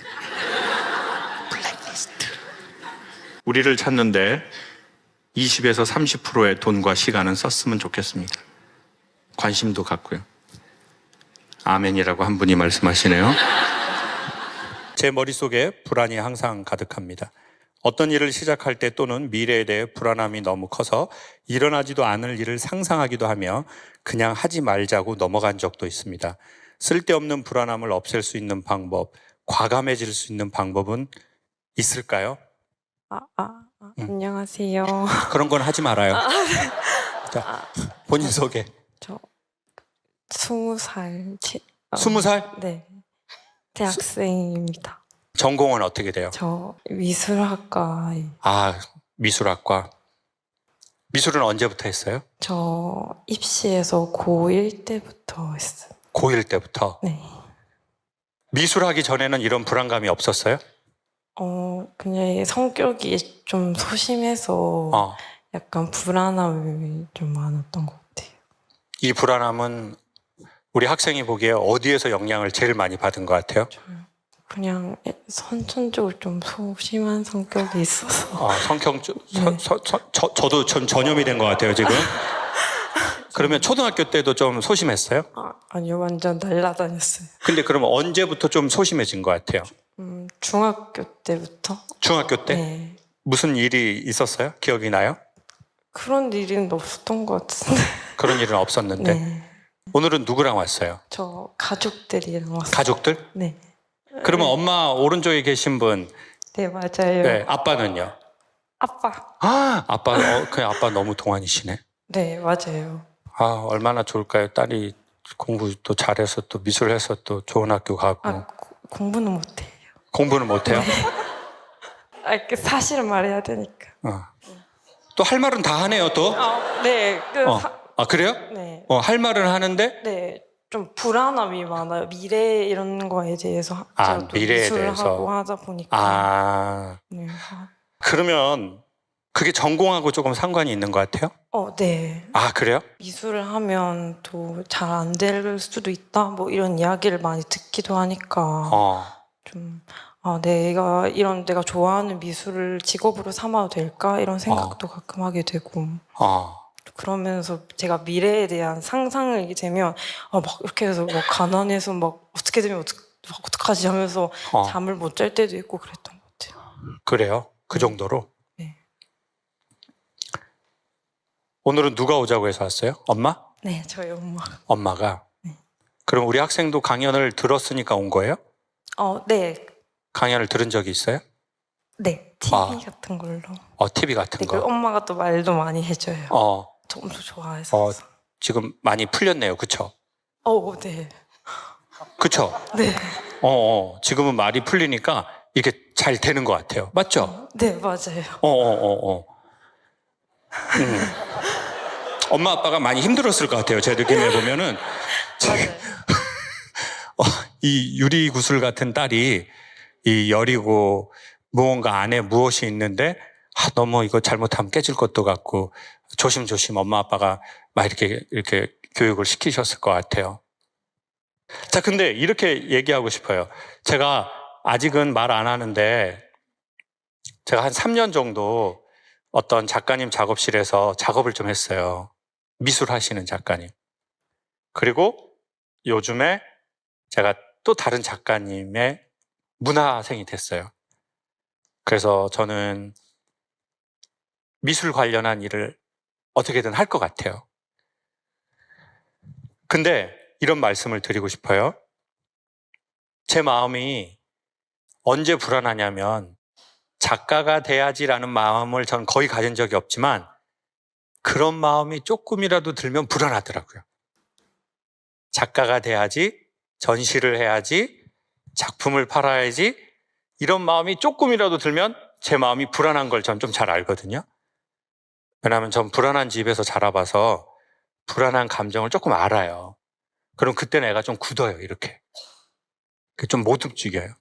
S1: 우리를 찾는데 20에서 30%의 돈과 시간은 썼으면 좋겠습니다. 관심도 갖고요. 아멘이라고 한 분이 말씀하시네요. 제 머릿속에 불안이 항상 가득합니다. 어떤 일을 시작할 때 또는 미래에 대해 불안함이 너무 커서 일어나지도 않을 일을 상상하기도 하며 그냥 하지 말자고 넘어간 적도 있습니다. 쓸데없는 불안함을 없앨 수 있는 방법, 과감해질 수 있는 방법은 있을까요?
S6: 안녕하세요.
S1: 그런 건 하지 말아요. 자, 본인 소개.
S6: 저 20살.
S1: 20살?
S6: 네. 대학생입니다.
S1: 전공은 어떻게 돼요?
S6: 저 미술학과에.
S1: 미술학과. 미술은 언제부터 했어요?
S6: 저 입시에서 고1 때부터 했어요.
S1: 고1 때부터?
S6: 네.
S1: 미술하기 전에는 이런 불안감이 없었어요?
S6: 그냥 성격이 좀 소심해서 약간 불안함이 좀 많았던 것 같아요.
S1: 이 불안함은 우리 학생이 보기에 어디에서 영향을 제일 많이 받은 것 같아요?
S6: 그냥 선천적으로 좀 소심한 성격이 있어서.
S1: 저도 좀 전염이 된 것 같아요, 지금. 그러면 초등학교 때도 좀 소심했어요?
S6: 아니요, 완전 날라다녔어요.
S1: 근데 그러면 언제부터 좀 소심해진 것 같아요?
S6: 중학교 때부터.
S1: 중학교 때?
S6: 네.
S1: 무슨 일이 있었어요? 기억이 나요?
S6: 그런 일은 없었던 것 같은데.
S1: 그런 일은 없었는데.
S6: 네.
S1: 오늘은 누구랑 왔어요?
S6: 저 가족들이랑 왔어요.
S1: 가족들?
S6: 네.
S1: 그러면 엄마 오른쪽에 계신 분,
S6: 네, 맞아요.
S1: 네, 아빠는요?
S6: 아빠.
S1: 그냥 아빠 너무 동안이시네.
S6: 네, 맞아요.
S1: 얼마나 좋을까요? 딸이 공부도 잘해서 또 미술해서 또 좋은 학교 가고.
S6: 공부는 못해요.
S1: 공부는 못해요?
S6: 이렇게 사실을 말해야 되니까.
S1: 또 할 말은 다 하네요, 또?
S6: 네.
S1: 그래요?
S6: 네.
S1: 할 말은 하는데?
S6: 네. 좀 불안함이 많아요. 미래 이런 거에 대해서. 제가 또
S1: 미래에
S6: 미술을
S1: 대해서.
S6: 하고 하다 보니까. 네.
S1: 그러면 그게 전공하고 조금 상관이 있는 것 같아요?
S6: 네.
S1: 그래요?
S6: 미술을 하면 또 잘 안 될 수도 있다. 뭐 이런 이야기를 많이 듣기도 하니까 좀 내가 좋아하는 미술을 직업으로 삼아도 될까 이런 생각도 가끔 하게 되고. 그러면서 제가 미래에 대한 상상을 이게 되면 막 이렇게 해서 막 가난해서 막 어떻게 되면 어떡하지 하면서 잠을 못 잘 때도 있고 그랬던 것 같아요.
S1: 그래요? 그 정도로?
S6: 네.
S1: 오늘은 누가 오자고 해서 왔어요? 엄마?
S6: 네, 저희 엄마.
S1: 엄마가? 그럼 우리 학생도 강연을 들었으니까 온 거예요?
S6: 네.
S1: 강연을 들은 적이 있어요?
S6: 네, TV 같은 걸로.
S1: TV 같은 거?
S6: 엄마가 또 말도 많이 해줘요. 조금 더 좋아해서.
S1: 지금 많이 풀렸네요, 그쵸?
S6: 네.
S1: 그쵸?
S6: 네.
S1: 지금은 말이 풀리니까 이게 잘 되는 것 같아요. 맞죠?
S6: 네, 맞아요.
S1: 엄마 아빠가 많이 힘들었을 것 같아요. 제 느낌에 보면은.
S6: 맞아요.
S1: 이 유리구슬 같은 딸이 이 열이고 무언가 안에 무엇이 있는데 너무 이거 잘못하면 깨질 것도 같고 조심조심 엄마 아빠가 막 이렇게 교육을 시키셨을 것 같아요. 자, 근데 이렇게 얘기하고 싶어요. 제가 아직은 말 안 하는데 제가 한 3년 정도 어떤 작가님 작업실에서 작업을 좀 했어요. 미술 하시는 작가님. 그리고 요즘에 제가 또 다른 작가님의 문화생이 됐어요. 그래서 저는 미술 관련한 일을 어떻게든 할 것 같아요. 근데 이런 말씀을 드리고 싶어요. 제 마음이 언제 불안하냐면 작가가 돼야지라는 마음을 전 거의 가진 적이 없지만 그런 마음이 조금이라도 들면 불안하더라고요. 작가가 돼야지, 전시를 해야지, 작품을 팔아야지 이런 마음이 조금이라도 들면 제 마음이 불안한 걸 전 좀 잘 알거든요. 왜냐하면 전 불안한 집에서 자라봐서 불안한 감정을 조금 알아요. 그럼 그때 애가 좀 굳어요, 이렇게. 좀 못 움직여요.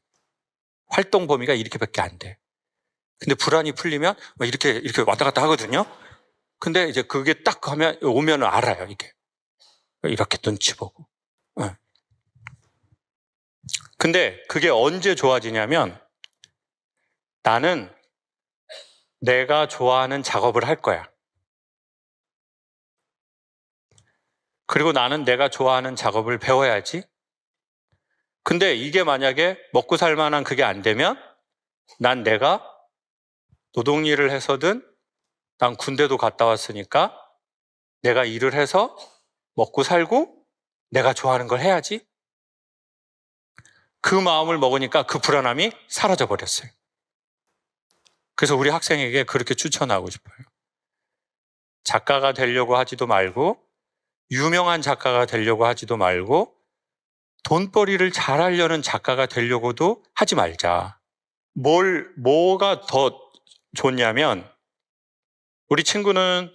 S1: 활동 범위가 이렇게밖에 안 돼. 근데 불안이 풀리면 이렇게 왔다 갔다 하거든요. 근데 이제 그게 딱 오면 알아요, 이게. 이렇게 눈치 보고. 근데 그게 언제 좋아지냐면 나는 내가 좋아하는 작업을 할 거야. 그리고 나는 내가 좋아하는 작업을 배워야지. 근데 이게 만약에 먹고 살 만한 그게 안 되면 난 내가 노동일을 해서든 난 군대도 갔다 왔으니까 내가 일을 해서 먹고 살고 내가 좋아하는 걸 해야지. 그 마음을 먹으니까 그 불안함이 사라져 버렸어요. 그래서 우리 학생에게 그렇게 추천하고 싶어요. 작가가 되려고 하지도 말고 유명한 작가가 되려고 하지도 말고 돈벌이를 잘하려는 작가가 되려고도 하지 말자. 뭐가 더 좋냐면 우리 친구는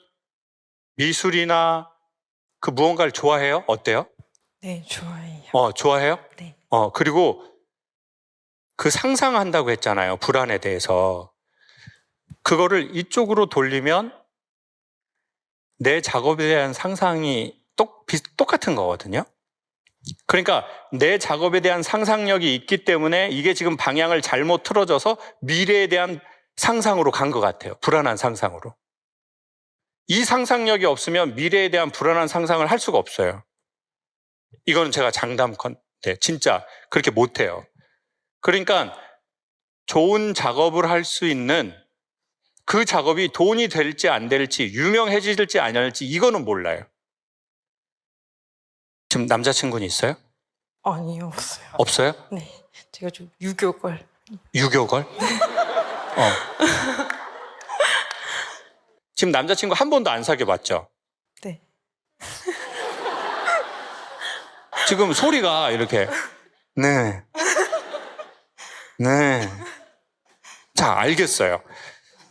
S1: 미술이나 그 무언가를 좋아해요? 어때요?
S6: 네, 좋아해요.
S1: 좋아해요?
S6: 네.
S1: 그리고 그 상상한다고 했잖아요. 불안에 대해서. 그거를 이쪽으로 돌리면 내 작업에 대한 상상이 똑같은 거거든요. 그러니까 내 작업에 대한 상상력이 있기 때문에 이게 지금 방향을 잘못 틀어져서 미래에 대한 상상으로 간 것 같아요. 불안한 상상으로. 이 상상력이 없으면 미래에 대한 불안한 상상을 할 수가 없어요. 이거는 제가 장담컨대 진짜 그렇게 못해요. 그러니까 좋은 작업을 할 수 있는 그 작업이 돈이 될지 안 될지 유명해질지 안 할지 이거는 몰라요. 지금 남자친구는 있어요?
S6: 아니요, 없어요.
S1: 없어요?
S6: 네, 제가 좀 유교걸.
S1: 유교걸? 지금 남자친구 한 번도 안 사귀어 봤죠?
S6: 네.
S1: 지금 소리가 이렇게 네. 네. 자, 알겠어요.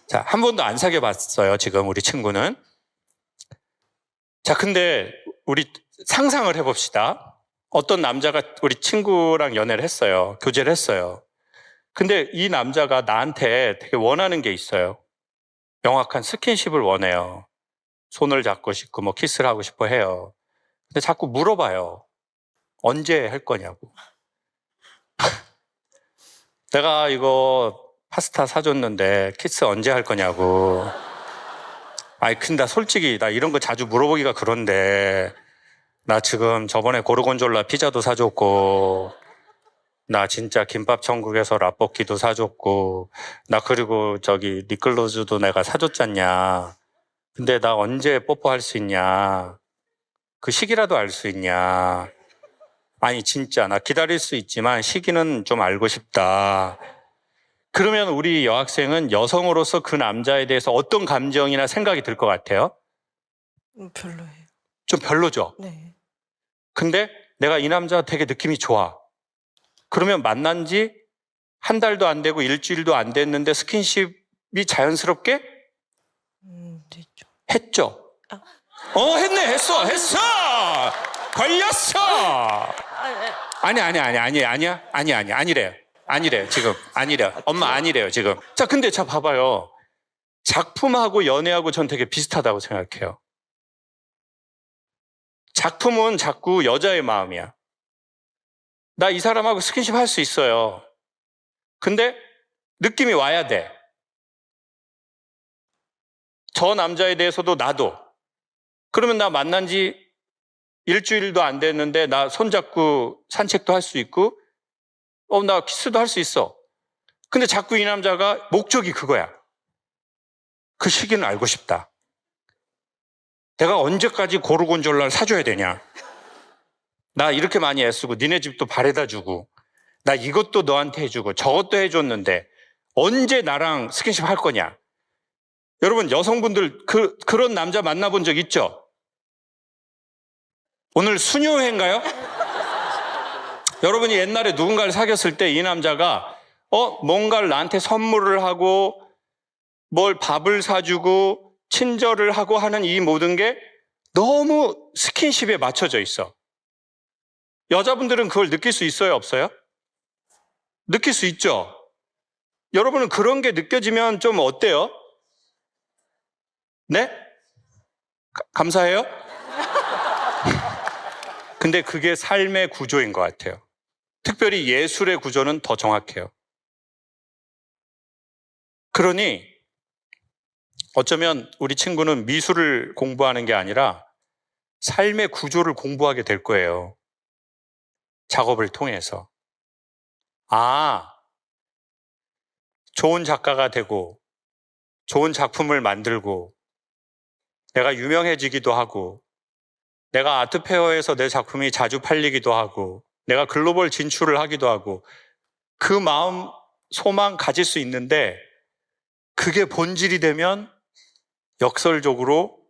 S1: 자, 한 번도 안 사귀어 봤어요, 지금 우리 친구는. 자, 근데 우리 상상을 해봅시다. 어떤 남자가 우리 친구랑 연애를 했어요. 교제를 했어요. 근데 이 남자가 나한테 되게 원하는 게 있어요. 명확한 스킨십을 원해요. 손을 잡고 싶고 뭐 키스를 하고 싶어 해요. 근데 자꾸 물어봐요. 언제 할 거냐고. 내가 이거 파스타 사줬는데 키스 언제 할 거냐고. 아이, 근데 솔직히 나 이런 거 자주 물어보기가 그런데 나 지금 저번에 고르곤졸라 피자도 사줬고 나 진짜 김밥 천국에서 라볶이도 사줬고 나 그리고 저기 니클로즈도 내가 사줬잖냐. 근데 나 언제 뽀뽀할 수 있냐. 그 시기라도 알 수 있냐. 아니 진짜 나 기다릴 수 있지만 시기는 좀 알고 싶다. 그러면 우리 여학생은 여성으로서 그 남자에 대해서 어떤 감정이나 생각이 들 것 같아요?
S6: 별로예요.
S1: 좀 별로죠?
S6: 네.
S1: 근데 내가 이 남자 되게 느낌이 좋아. 그러면 만난 지 한 달도 안 되고 일주일도 안 됐는데 스킨십이 자연스럽게
S6: 됐죠.
S1: 했죠? 했네, 했어! 걸렸어! 아니래요, 지금. 아니래요. 엄마 아니래요, 지금. 자, 근데 자, 봐봐요. 작품하고 연애하고 전 되게 비슷하다고 생각해요. 작품은 자꾸 여자의 마음이야. 나 이 사람하고 스킨십 할 수 있어요. 근데 느낌이 와야 돼. 저 남자에 대해서도 나도. 그러면 나 만난 지 일주일도 안 됐는데 나 손잡고 산책도 할 수 있고 나 키스도 할 수 있어. 근데 자꾸 이 남자가 목적이 그거야. 그 시기는 알고 싶다. 내가 언제까지 고르곤졸라를 사줘야 되냐. 나 이렇게 많이 애쓰고 니네 집도 바래다 주고 나 이것도 너한테 해주고 저것도 해줬는데 언제 나랑 스킨십 할 거냐. 여러분 여성분들 그런 남자 만나본 적 있죠? 오늘 수녀회인가요? 여러분이 옛날에 누군가를 사귀었을 때 이 남자가 뭔가를 나한테 선물을 하고 뭘 밥을 사주고 친절을 하고 하는 이 모든 게 너무 스킨십에 맞춰져 있어. 여자분들은 그걸 느낄 수 있어요, 없어요? 느낄 수 있죠? 여러분은 그런 게 느껴지면 좀 어때요? 네? 감사해요? 근데 그게 삶의 구조인 것 같아요. 특별히 예술의 구조는 더 정확해요. 그러니 어쩌면 우리 친구는 미술을 공부하는 게 아니라 삶의 구조를 공부하게 될 거예요. 작업을 통해서. 좋은 작가가 되고 좋은 작품을 만들고 내가 유명해지기도 하고 내가 아트페어에서 내 작품이 자주 팔리기도 하고 내가 글로벌 진출을 하기도 하고 그 마음, 소망 가질 수 있는데 그게 본질이 되면 역설적으로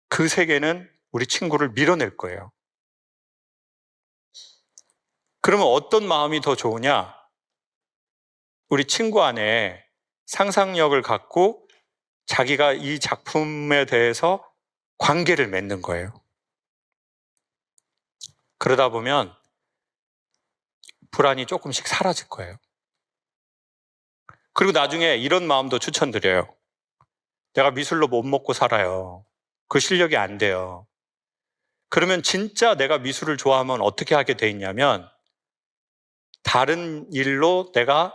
S1: 그 세계는 우리 친구를 밀어낼 거예요. 그러면 어떤 마음이 더 좋으냐? 우리 친구 안에 상상력을 갖고 자기가 이 작품에 대해서 관계를 맺는 거예요. 그러다 보면 불안이 조금씩 사라질 거예요. 그리고 나중에 이런 마음도 추천드려요. 내가 미술로 못 먹고 살아요. 그 실력이 안 돼요. 그러면 진짜 내가 미술을 좋아하면 어떻게 하게 돼 있냐면 다른 일로 내가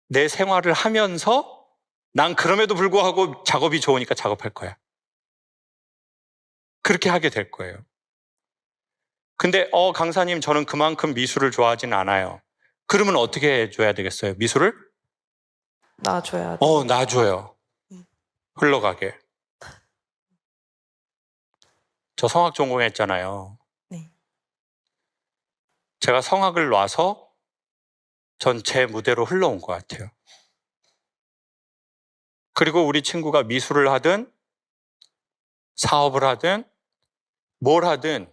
S1: 내 생활을 하면서 난 그럼에도 불구하고 작업이 좋으니까 작업할 거야. 그렇게 하게 될 거예요. 근데 강사님 저는 그만큼 미술을 좋아하진 않아요. 그러면 어떻게 해줘야 되겠어요? 미술을?
S6: 놔줘야 돼.
S1: 놔줘요. 흘러가게. 저 성악 전공했잖아요.
S6: 네.
S1: 제가 성악을 놔서 전 제 무대로 흘러온 것 같아요. 그리고 우리 친구가 미술을 하든 사업을 하든 뭘 하든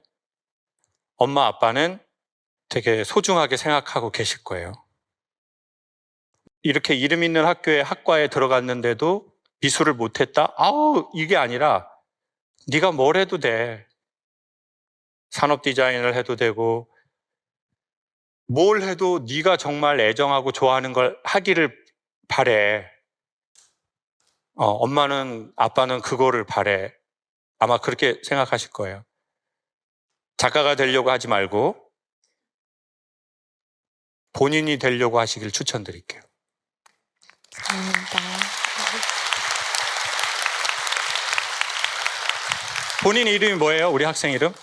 S1: 엄마 아빠는 되게 소중하게 생각하고 계실 거예요. 이렇게 이름 있는 학교에 학과에 들어갔는데도 미술을 못했다? 이게 아니라 네가 뭘 해도 돼. 산업 디자인을 해도 되고 뭘 해도 네가 정말 애정하고 좋아하는 걸 하기를 바래. 엄마는 아빠는 그거를 바래. 아마 그렇게 생각하실 거예요. 작가가 되려고 하지 말고 본인이 되려고 하시길 추천드릴게요.
S6: 감사합니다.
S1: 본인 이름이 뭐예요? 우리 학생 이름?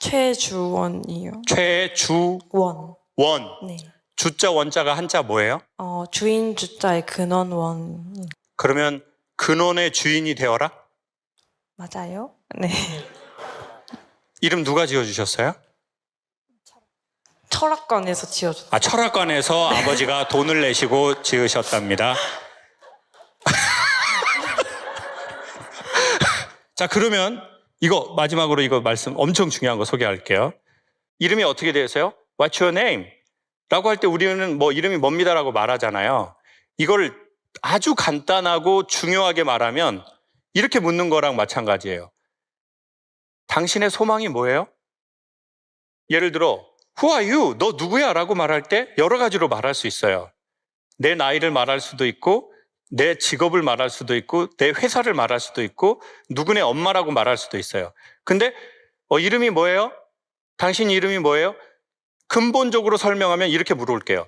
S6: 최주원이요.
S1: 최주원.
S6: 원. 네.
S1: 주자 원자가 한자 뭐예요?
S6: 주인 주자의 근원원.
S1: 그러면 근원의 주인이 되어라?
S6: 맞아요? 네.
S1: 이름 누가 지어주셨어요?
S6: 철학관에서 지어줬어요.
S1: 철학관에서 아버지가 돈을 내시고 지으셨답니다. 자, 그러면 마지막으로 이거 말씀 엄청 중요한 거 소개할게요. 이름이 어떻게 되세요? What's your name? 라고 할 때 우리는 이름이 뭡니다라고 말하잖아요. 이걸 아주 간단하고 중요하게 말하면 이렇게 묻는 거랑 마찬가지예요. 당신의 소망이 뭐예요? 예를 들어 Who are you? 너 누구야? 라고 말할 때 여러 가지로 말할 수 있어요. 내 나이를 말할 수도 있고 내 직업을 말할 수도 있고 내 회사를 말할 수도 있고 누구네 엄마라고 말할 수도 있어요. 근데 이름이 뭐예요? 당신 이름이 뭐예요? 근본적으로 설명하면 이렇게 물어볼게요.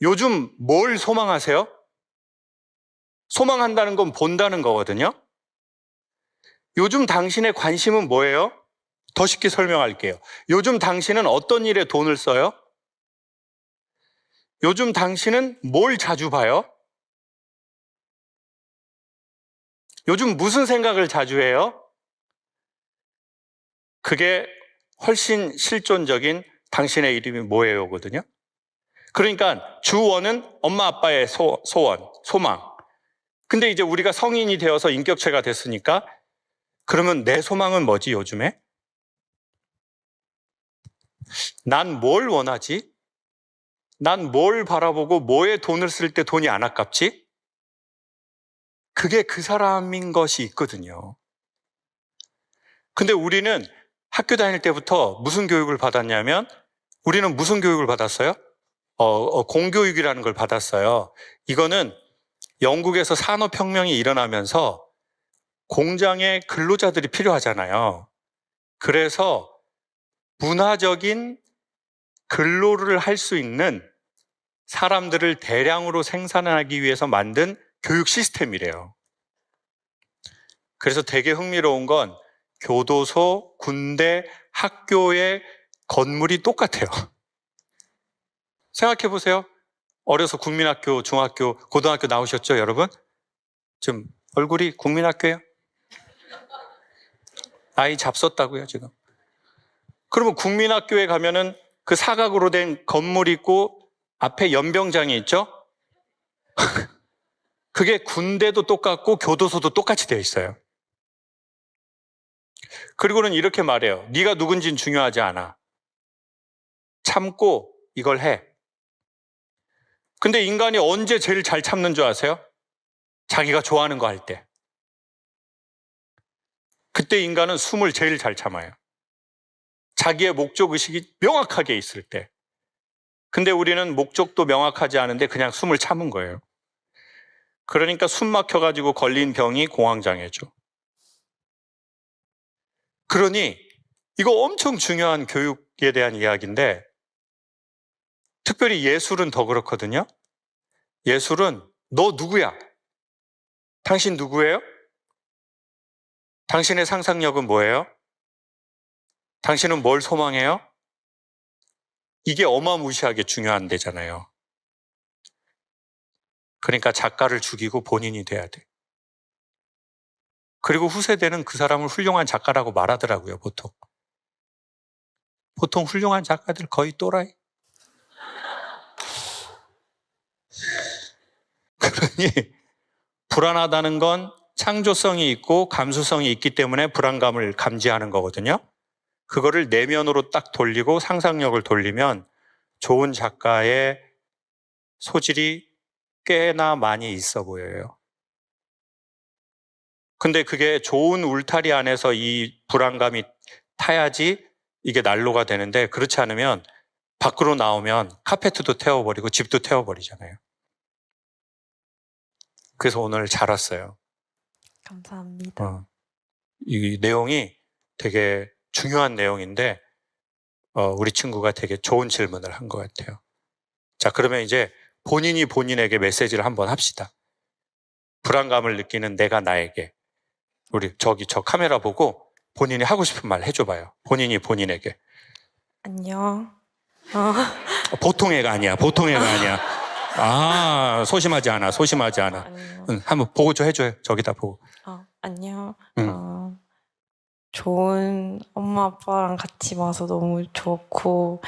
S1: 요즘 뭘 소망하세요? 소망한다는 건 본다는 거거든요. 요즘 당신의 관심은 뭐예요? 더 쉽게 설명할게요. 요즘 당신은 어떤 일에 돈을 써요? 요즘 당신은 뭘 자주 봐요? 요즘 무슨 생각을 자주 해요? 그게 훨씬 실존적인 당신의 이름이 뭐예요?거든요. 그러니까 주원은 엄마 아빠의 소원, 소망. 근데 이제 우리가 성인이 되어서 인격체가 됐으니까 그러면 내 소망은 뭐지 요즘에? 난 뭘 원하지? 난 뭘 바라보고 뭐에 돈을 쓸 때 돈이 안 아깝지? 그게 그 사람인 것이 있거든요. 근데 우리는 학교 다닐 때부터 무슨 교육을 받았냐면 우리는 무슨 교육을 받았어요? 공교육이라는 걸 받았어요. 이거는 영국에서 산업혁명이 일어나면서 공장에 근로자들이 필요하잖아요. 그래서 문화적인 근로를 할 수 있는 사람들을 대량으로 생산하기 위해서 만든 교육 시스템이래요. 그래서 되게 흥미로운 건 교도소, 군대, 학교의 건물이 똑같아요. 생각해 보세요. 어려서 국민학교, 중학교, 고등학교 나오셨죠, 여러분? 지금 얼굴이 국민학교예요? 나이 잡섰다고요, 지금. 그러면 국민학교에 가면은 그 사각으로 된 건물이 있고 앞에 연병장이 있죠? 그게 군대도 똑같고 교도소도 똑같이 되어 있어요. 그리고는 이렇게 말해요. 네가 누군지는 중요하지 않아. 참고 이걸 해. 근데 인간이 언제 제일 잘 참는 줄 아세요? 자기가 좋아하는 거 할 때. 그때 인간은 숨을 제일 잘 참아요. 자기의 목적의식이 명확하게 있을 때. 근데 우리는 목적도 명확하지 않은데 그냥 숨을 참은 거예요. 그러니까 숨 막혀가지고 걸린 병이 공황장애죠. 그러니 이거 엄청 중요한 교육에 대한 이야기인데 특별히 예술은 더 그렇거든요. 예술은 너 누구야? 당신 누구예요? 당신의 상상력은 뭐예요? 당신은 뭘 소망해요? 이게 어마무시하게 중요한 데잖아요. 그러니까 작가를 죽이고 본인이 돼야 돼. 그리고 후세대는 그 사람을 훌륭한 작가라고 말하더라고요, 보통. 보통 훌륭한 작가들 거의 또라이. 그러니 불안하다는 건 창조성이 있고 감수성이 있기 때문에 불안감을 감지하는 거거든요. 그거를 내면으로 딱 돌리고 상상력을 돌리면 좋은 작가의 소질이 꽤나 많이 있어 보여요. 근데 그게 좋은 울타리 안에서 이 불안감이 타야지 이게 난로가 되는데, 그렇지 않으면 밖으로 나오면 카페트도 태워버리고 집도 태워버리잖아요. 그래서 오늘 잘 왔어요.
S6: 감사합니다.
S1: 이 내용이 되게 중요한 내용인데 우리 친구가 되게 좋은 질문을 한 것 같아요. 자, 그러면 이제 본인이 본인에게 메시지를 한번 합시다. 불안감을 느끼는 내가 나에게. 우리 저 카메라 보고 본인이 하고 싶은 말 해줘봐요. 본인이 본인에게.
S6: 안녕.
S1: 보통 애가 아니야. 보통 애가 아니야. 아, 소심하지 않아. 소심하지 않아.
S6: 안녕.
S1: 응, 한번 보고 좀 해줘요. 저기다 보고.
S6: 안녕.
S1: 응.
S6: 좋은 엄마 아빠랑 같이 와서 너무 좋고,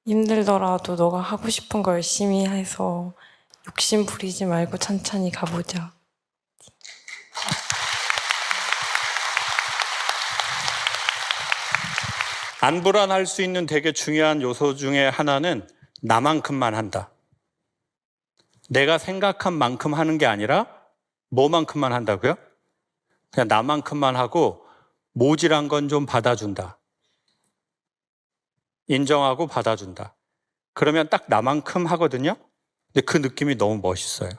S6: 힘들더라도 너가 하고 싶은 거 열심히 해서 욕심 부리지 말고 천천히 가보자.
S1: 안 불안할 수 있는 되게 중요한 요소 중에 하나는 나만큼만 한다. 내가 생각한 만큼 하는 게 아니라 뭐만큼만 한다고요? 그냥 나만큼만 하고 모질한 건 좀 받아준다. 인정하고 받아준다. 그러면 딱 나만큼 하거든요. 근데 그 느낌이 너무 멋있어요.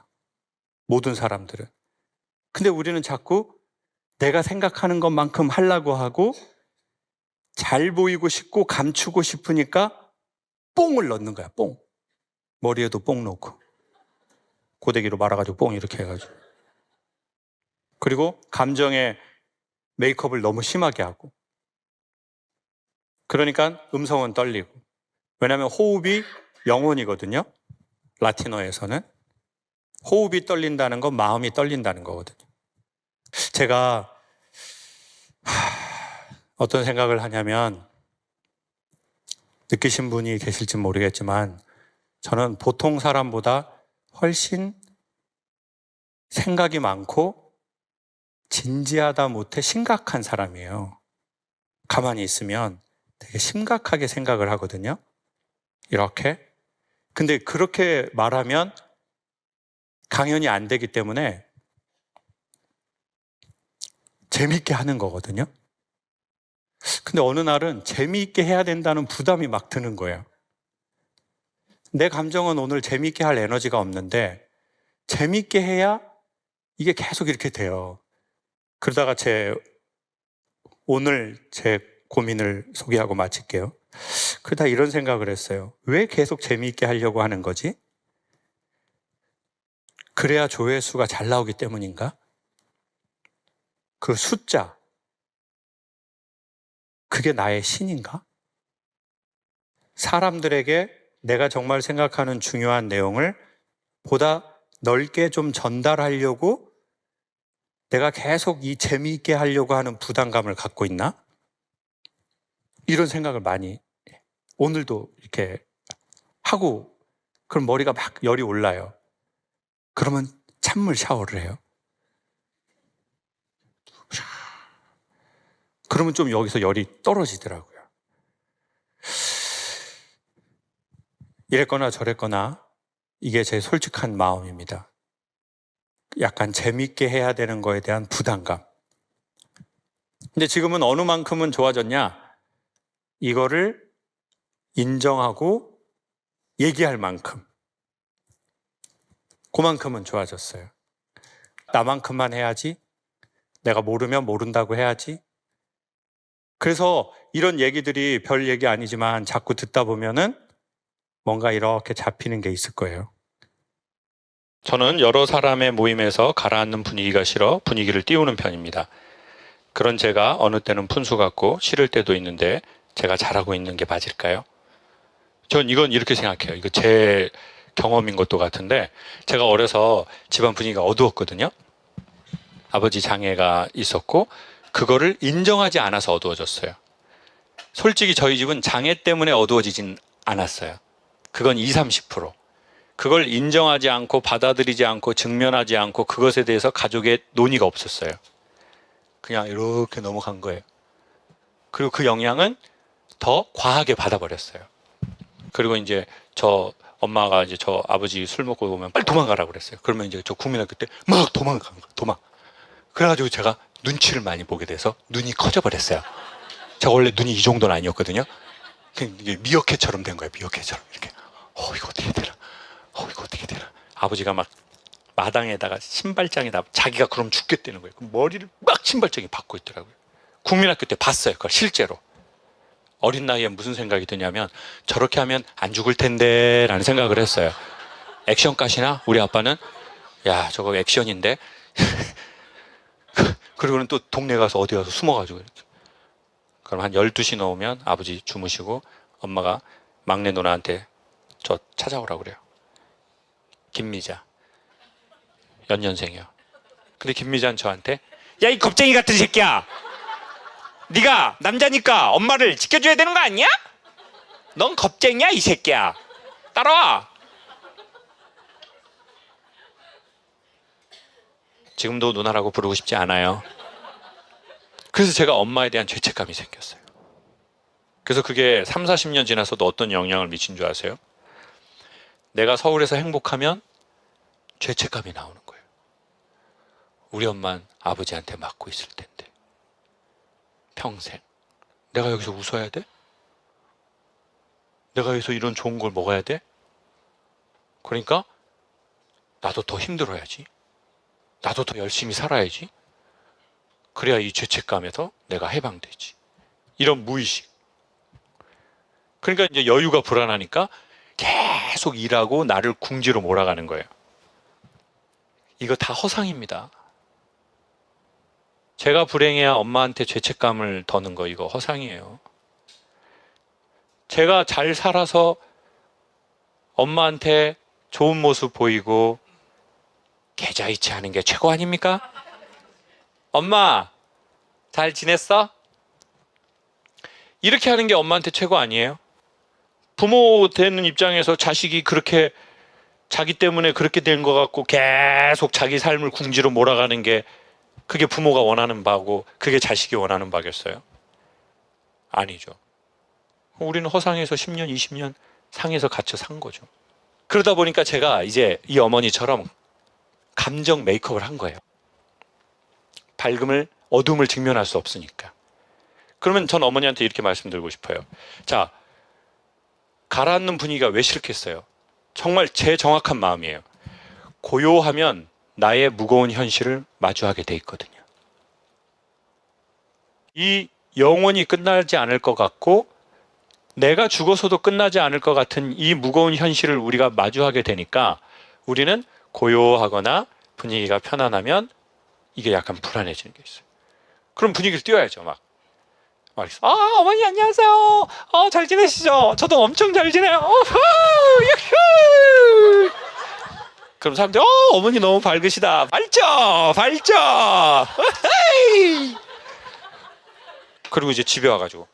S1: 모든 사람들은. 근데 우리는 자꾸 내가 생각하는 것만큼 하려고 하고 잘 보이고 싶고 감추고 싶으니까 뽕을 넣는 거야. 뽕. 머리에도 뽕 넣고 고데기로 말아가지고 뽕 이렇게 해가지고. 그리고 감정에 메이크업을 너무 심하게 하고. 그러니까 음성은 떨리고. 왜냐하면 호흡이 영혼이거든요. 라틴어에서는. 호흡이 떨린다는 건 마음이 떨린다는 거거든요. 제가 어떤 생각을 하냐면, 느끼신 분이 계실지 모르겠지만 저는 보통 사람보다 훨씬 생각이 많고 진지하다 못해 심각한 사람이에요. 가만히 있으면 되게 심각하게 생각을 하거든요. 이렇게. 근데 그렇게 말하면 강연이 안 되기 때문에 재밌게 하는 거거든요. 근데 어느 날은 재미있게 해야 된다는 부담이 막 드는 거예요. 내 감정은 오늘 재미있게 할 에너지가 없는데 재미있게 해야 이게 계속 이렇게 돼요. 그러다가 오늘 제 고민을 소개하고 마칠게요. 그러다 이런 생각을 했어요. 왜 계속 재미있게 하려고 하는 거지? 그래야 조회수가 잘 나오기 때문인가? 그 숫자, 그게 나의 신인가? 사람들에게 내가 정말 생각하는 중요한 내용을 보다 넓게 좀 전달하려고 내가 계속 이 재미있게 하려고 하는 부담감을 갖고 있나? 이런 생각을 많이 해. 오늘도 이렇게 하고 그럼 머리가 막 열이 올라요. 그러면 찬물 샤워를 해요. 그러면 좀 여기서 열이 떨어지더라고요. 이랬거나 저랬거나 이게 제 솔직한 마음입니다. 약간 재밌게 해야 되는 거에 대한 부담감. 근데 지금은 어느 만큼은 좋아졌냐? 이거를 인정하고 얘기할 만큼. 그만큼은 좋아졌어요. 나만큼만 해야지. 내가 모르면 모른다고 해야지. 그래서 이런 얘기들이 별 얘기 아니지만 자꾸 듣다 보면은 뭔가 이렇게 잡히는 게 있을 거예요. 저는 여러 사람의 모임에서 가라앉는 분위기가 싫어 분위기를 띄우는 편입니다. 그런 제가 어느 때는 푼수 같고 싫을 때도 있는데 제가 잘하고 있는 게 맞을까요? 전 이건 이렇게 생각해요. 이거 제 경험인 것도 같은데 제가 어려서 집안 분위기가 어두웠거든요. 아버지 장애가 있었고 그거를 인정하지 않아서 어두워졌어요. 솔직히 저희 집은 장애 때문에 어두워지진 않았어요. 그건 20-30%. 그걸 인정하지 않고 받아들이지 않고 증명하지 않고 그것에 대해서 가족의 논의가 없었어요. 그냥 이렇게 넘어간 거예요. 그리고 그 영향은 더 과하게 받아버렸어요. 그리고 이제 저 엄마가 이제 저 아버지 술 먹고 오면 빨리 도망가라고 그랬어요. 그러면 이제 저 국민학교 때 막 도망간 거예요. 도망. 그래가지고 제가 눈치를 많이 보게 돼서 눈이 커져 버렸어요. 제가 원래 눈이 이 정도는 아니었거든요. 이게 미어캣처럼 된 거예요. 미어캣처럼 이렇게. 이거 어떻게 되나? 이거 어떻게 되나? 아버지가 막 마당에다가 신발장에다 자기가 그럼 죽겠다는 거예요. 그럼 머리를 막 신발장에 박고 있더라고요. 국민학교 때 봤어요. 그걸 실제로. 어린 나이에 무슨 생각이 드냐면 저렇게 하면 안 죽을 텐데 라는 생각을 했어요. 액션까지나 우리 아빠는 야 저거 액션인데 그리고는 또 동네 가서 어디 가서 숨어가지고 이렇게. 그럼 한 12시 넘으면 아버지 주무시고 엄마가 막내 누나한테 저 찾아오라고 그래요. 김미자 연년생이야. 근데 김미자는 저한테 야 이 겁쟁이 같은 새끼야, 네가 남자니까 엄마를 지켜줘야 되는 거 아니야? 넌 겁쟁이야 이 새끼야, 따라와. 지금도 누나라고 부르고 싶지 않아요. 그래서 제가 엄마에 대한 죄책감이 생겼어요. 그래서 그게 30-40년 지나서도 어떤 영향을 미친 줄 아세요? 내가 서울에서 행복하면 죄책감이 나오는 거예요. 우리 엄마는 아버지한테 맡고 있을 텐데 평생 내가 여기서 웃어야 돼? 내가 여기서 이런 좋은 걸 먹어야 돼? 그러니까 나도 더 힘들어야지. 나도 더 열심히 살아야지. 그래야 이 죄책감에서 내가 해방되지. 이런 무의식. 그러니까 이제 여유가 불안하니까 계속 일하고 나를 궁지로 몰아가는 거예요. 이거 다 허상입니다. 제가 불행해야 엄마한테 죄책감을 더는 거 이거 허상이에요. 제가 잘 살아서 엄마한테 좋은 모습 보이고 계좌이체 하는 게 최고 아닙니까? 엄마 잘 지냈어? 이렇게 하는 게 엄마한테 최고 아니에요? 부모 되는 입장에서 자식이 그렇게 자기 때문에 그렇게 된 것 같고 계속 자기 삶을 궁지로 몰아가는 게 그게 부모가 원하는 바고 그게 자식이 원하는 바겠어요? 아니죠. 우리는 허상에서 10년, 20년 상에서 갇혀 산 거죠. 그러다 보니까 제가 이제 이 어머니처럼 감정 메이크업을 한 거예요. 밝음을, 어둠을 직면할 수 없으니까. 그러면 전 어머니한테 이렇게 말씀드리고 싶어요. 자, 가라앉는 분위기가 왜 싫겠어요? 정말 제 정확한 마음이에요. 고요하면 나의 무거운 현실을 마주하게 돼 있거든요. 이 영원히 끝나지 않을 것 같고 내가 죽어서도 끝나지 않을 것 같은 이 무거운 현실을 우리가 마주하게 되니까 우리는 고요하거나 분위기가 편안하면 이게 약간 불안해지는 게 있어요. 그럼 분위기를 띄워야죠. 막 있어. 어머니 안녕하세요. 잘 지내시죠? 저도 엄청 잘 지내요. 유후! 그럼 사람들이 어머니 너무 밝으시다. 밝죠? 그리고 이제 집에 와가지고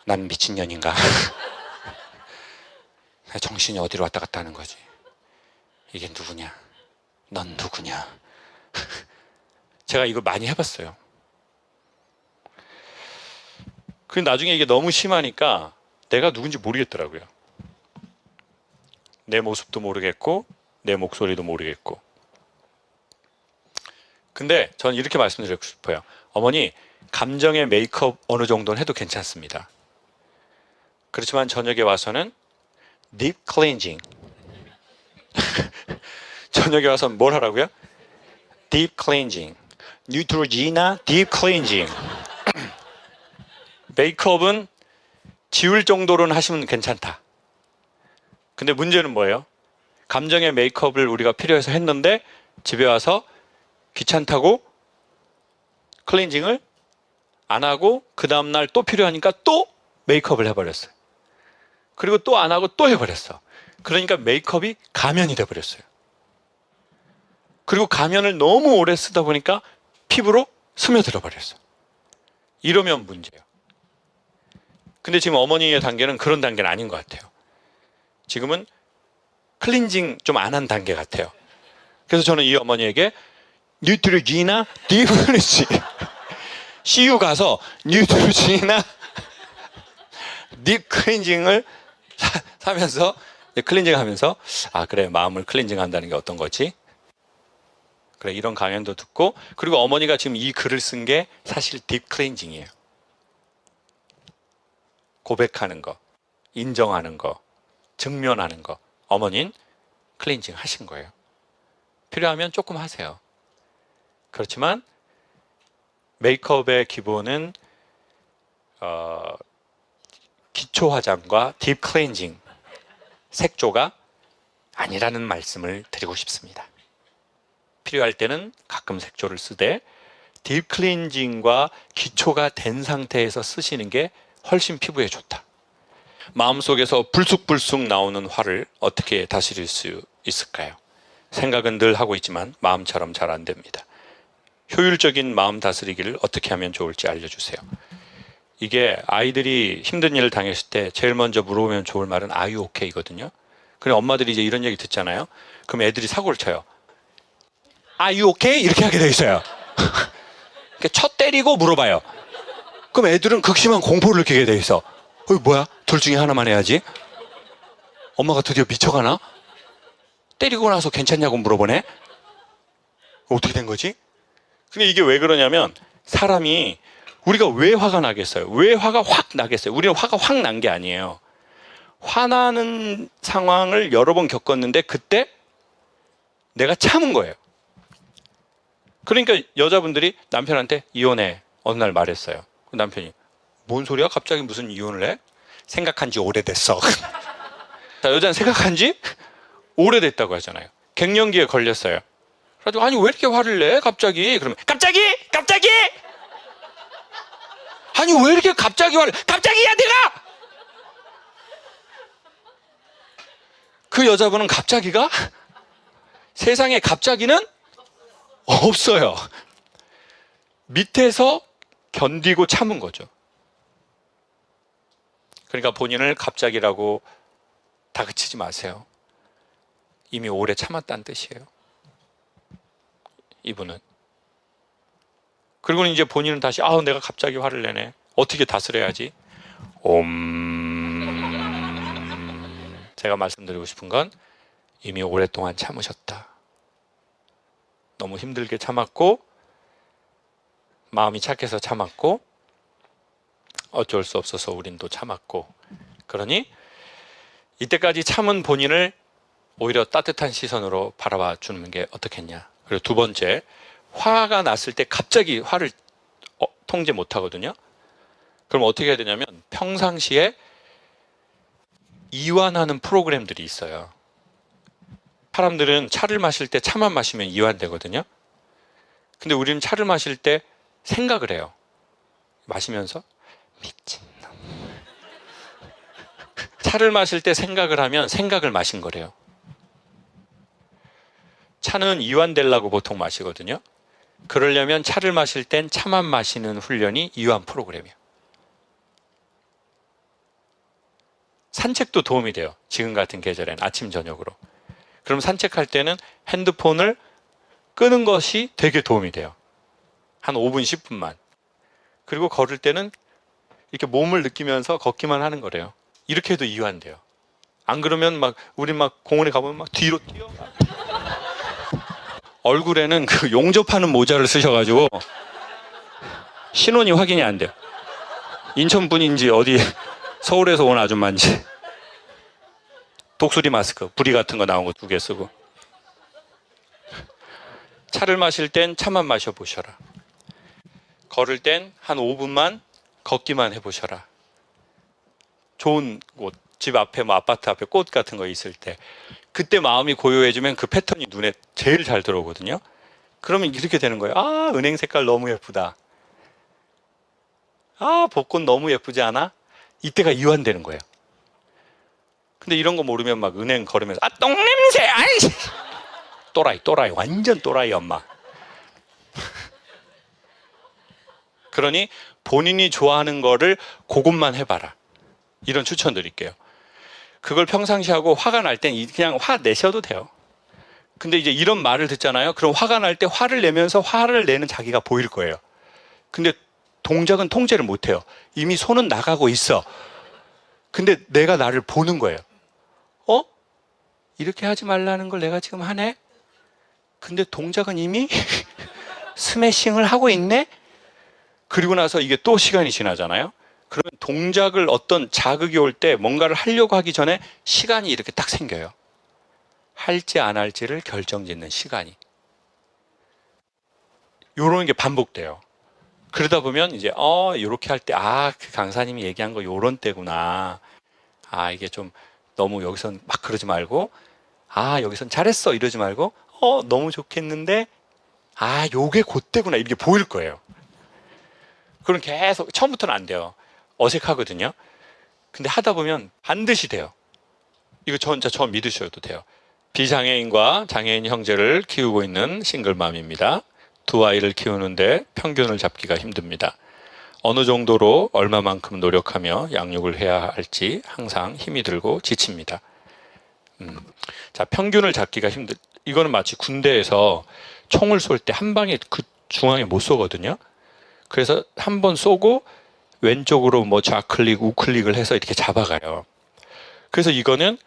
S1: 난 미친년인가? 정신이 어디로 왔다 갔다 하는 거지? 이게 누구냐? 넌 누구냐? 제가 이거 많이 해봤어요. 근데 나중에 이게 너무 심하니까 내가 누군지 모르겠더라고요. 내 모습도 모르겠고 내 목소리도 모르겠고. 근데 저는 이렇게 말씀드리고 싶어요. 어머니, 감정의 메이크업 어느 정도는 해도 괜찮습니다. 그렇지만 저녁에 와서는 deep cleansing. 저녁에 와서 뭘 하라고요? deep cleansing. 뉴트로지나 deep cleansing. 메이크업은 지울 정도로는 하시면 괜찮다. 근데 문제는 뭐예요? 감정의 메이크업을 우리가 필요해서 했는데 집에 와서 귀찮다고 클렌징을 안 하고 그 다음날 또 필요하니까 또 메이크업을 해버렸어요. 그리고 또 안 하고 또 해버렸어. 그러니까 메이크업이 가면이 돼버렸어요. 그리고 가면을 너무 오래 쓰다 보니까 피부로 스며들어 버렸어. 이러면 문제예요. 근데 지금 어머니의 단계는 그런 단계는 아닌 것 같아요. 지금은 클렌징 좀 안 한 단계 같아요. 그래서 저는 이 어머니에게 뉴트로지나 디프리지 CU 가서 뉴트로지나 딥 클렌징을 사면서 클렌징 하면서 아 그래 마음을 클렌징 한다는 게 어떤 거지? 그래 이런 강연도 듣고 그리고 어머니가 지금 이 글을 쓴 게 사실 딥 클렌징이에요. 고백하는 거, 인정하는 거, 직면하는 거 어머니는 클렌징 하신 거예요. 필요하면 조금 하세요. 그렇지만 메이크업의 기본은 기초 화장과 딥 클렌징 색조가 아니라는 말씀을 드리고 싶습니다. 필요할 때는 가끔 색조를 쓰되 딥 클렌징과 기초가 된 상태에서 쓰시는 게 훨씬 피부에 좋다. 마음속에서 불쑥불쑥 나오는 화를 어떻게 다스릴 수 있을까요? 생각은 늘 하고 있지만 마음처럼 잘 안 됩니다. 효율적인 마음 다스리기를 어떻게 하면 좋을지 알려주세요. 이게 아이들이 힘든 일을 당했을 때 제일 먼저 물어보면 좋을 말은 Are you okay? 이거든요. 그래 엄마들이 이제 이런 얘기 듣잖아요. 그럼 애들이 사고를 쳐요. Are you okay? 이렇게 하게 돼 있어요. 쳐 때리고 물어봐요. 그럼 애들은 극심한 공포를 느끼게 돼 있어. 뭐야? 둘 중에 하나만 해야지. 엄마가 드디어 미쳐가나? 때리고 나서 괜찮냐고 물어보네? 어떻게 된 거지? 근데 이게 왜 그러냐면 사람이 우리가 왜 화가 나겠어요? 왜 화가 확 나겠어요? 우리는 화가 확 난 게 아니에요. 화나는 상황을 여러 번 겪었는데 그때 내가 참은 거예요. 그러니까 여자분들이 남편한테 이혼해 어느 날 말했어요. 남편이 뭔 소리야? 갑자기 무슨 이혼을 해? 생각한 지 오래됐어. 자, 여자는 생각한 지 오래됐다고 하잖아요. 갱년기에 걸렸어요. 그래가지고 아니 왜 이렇게 화를 내? 갑자기. 그러면 갑자기? 아니 왜 이렇게 갑자기 화를 갑자기야 내가! 그 여자분은 갑자기가 세상에 갑자기는 없어요. 밑에서 견디고 참은 거죠. 그러니까 본인을 갑자기라고 다그치지 마세요. 이미 오래 참았다는 뜻이에요. 이분은. 그리고는 이제 본인은 다시 내가 갑자기 화를 내네. 어떻게 다스려야지? 제가 말씀드리고 싶은 건 이미 오랫동안 참으셨다. 너무 힘들게 참았고 마음이 착해서 참았고 어쩔 수 없어서 우린 또 참았고 그러니 이때까지 참은 본인을 오히려 따뜻한 시선으로 바라봐 주는 게 어떻겠냐. 그리고 두 번째, 화가 났을 때 갑자기 화를 통제 못 하거든요. 그럼 어떻게 해야 되냐면 평상시에 이완하는 프로그램들이 있어요. 사람들은 차를 마실 때 차만 마시면 이완되거든요. 근데 우리는 차를 마실 때 생각을 해요. 마시면서 미친놈. 차를 마실 때 생각을 하면 생각을 마신 거래요. 차는 이완되려고 보통 마시거든요. 그러려면 차를 마실 땐 차만 마시는 훈련이 이완 프로그램이에요. 산책도 도움이 돼요. 지금 같은 계절엔 아침 저녁으로. 그럼 산책할 때는 핸드폰을 끄는 것이 되게 도움이 돼요. 한 5분 10분만. 그리고 걸을 때는 이렇게 몸을 느끼면서 걷기만 하는 거래요. 이렇게 해도 이완돼요. 안 그러면 우리 공원에 가보면 뒤로 뛰어. 얼굴에는 그 용접하는 모자를 쓰셔가지고 신원이 확인이 안 돼요. 인천 분인지 어디 서울에서 온 아줌마인지. 독수리 마스크, 부리 같은 거 나온 거 2개 쓰고. 차를 마실 땐 차만 마셔보셔라. 걸을 땐 한 5분만 걷기만 해보셔라. 좋은 곳, 집 앞에 아파트 앞에 꽃 같은 거 있을 때 그때 마음이 고요해지면 그 패턴이 눈에 제일 잘 들어오거든요. 그러면 이렇게 되는 거예요. 은행 색깔 너무 예쁘다. 벚꽃 너무 예쁘지 않아? 이때가 이완되는 거예요. 근데 이런 거 모르면 막 은행 걸으면서 아 똥냄새 아이씨 또라이 완전 또라이 엄마. 그러니 본인이 좋아하는 거를 그것만 해봐라. 이런 추천 드릴게요. 그걸 평상시 하고 화가 날 땐 그냥 화 내셔도 돼요. 근데 이제 이런 말을 듣잖아요. 그럼 화가 날 때 화를 내면서 화를 내는 자기가 보일 거예요. 근데 동작은 통제를 못 해요. 이미 손은 나가고 있어. 근데 내가 나를 보는 거예요. 이렇게 하지 말라는 걸 내가 지금 하네? 근데 동작은 이미 스매싱을 하고 있네? 그리고 나서 이게 또 시간이 지나잖아요. 그러면 동작을 어떤 자극이 올 때 뭔가를 하려고 하기 전에 시간이 이렇게 딱 생겨요. 할지 안 할지를 결정짓는 시간이. 요런 게 반복돼요. 그러다 보면 이제 요렇게 할 때 그 강사님이 얘기한 거 요런 때구나. 이게 좀 너무 여기선 막 그러지 말고 여기선 잘했어 이러지 말고 너무 좋겠는데 요게 그때구나 이렇게 보일 거예요. 그럼 계속 처음부터는 안 돼요. 어색하거든요. 근데 하다 보면 반드시 돼요. 이거 진짜 저 믿으셔도 돼요. 비장애인과 장애인 형제를 키우고 있는 싱글맘입니다. 두 아이를 키우는데 평균을 잡기가 힘듭니다. 어느 정도로 얼마만큼 노력하며 양육을 해야 할지 항상 힘이 들고 지칩니다. 자, 평균을 잡기가 이거는 마치 군대에서 총을 쏠 때 한 방에 그 중앙에 못 쏘거든요. 그래서 한 번 쏘고 왼쪽으로 뭐 좌클릭, 우클릭을 해서 이렇게 잡아가요. 그래서 이거는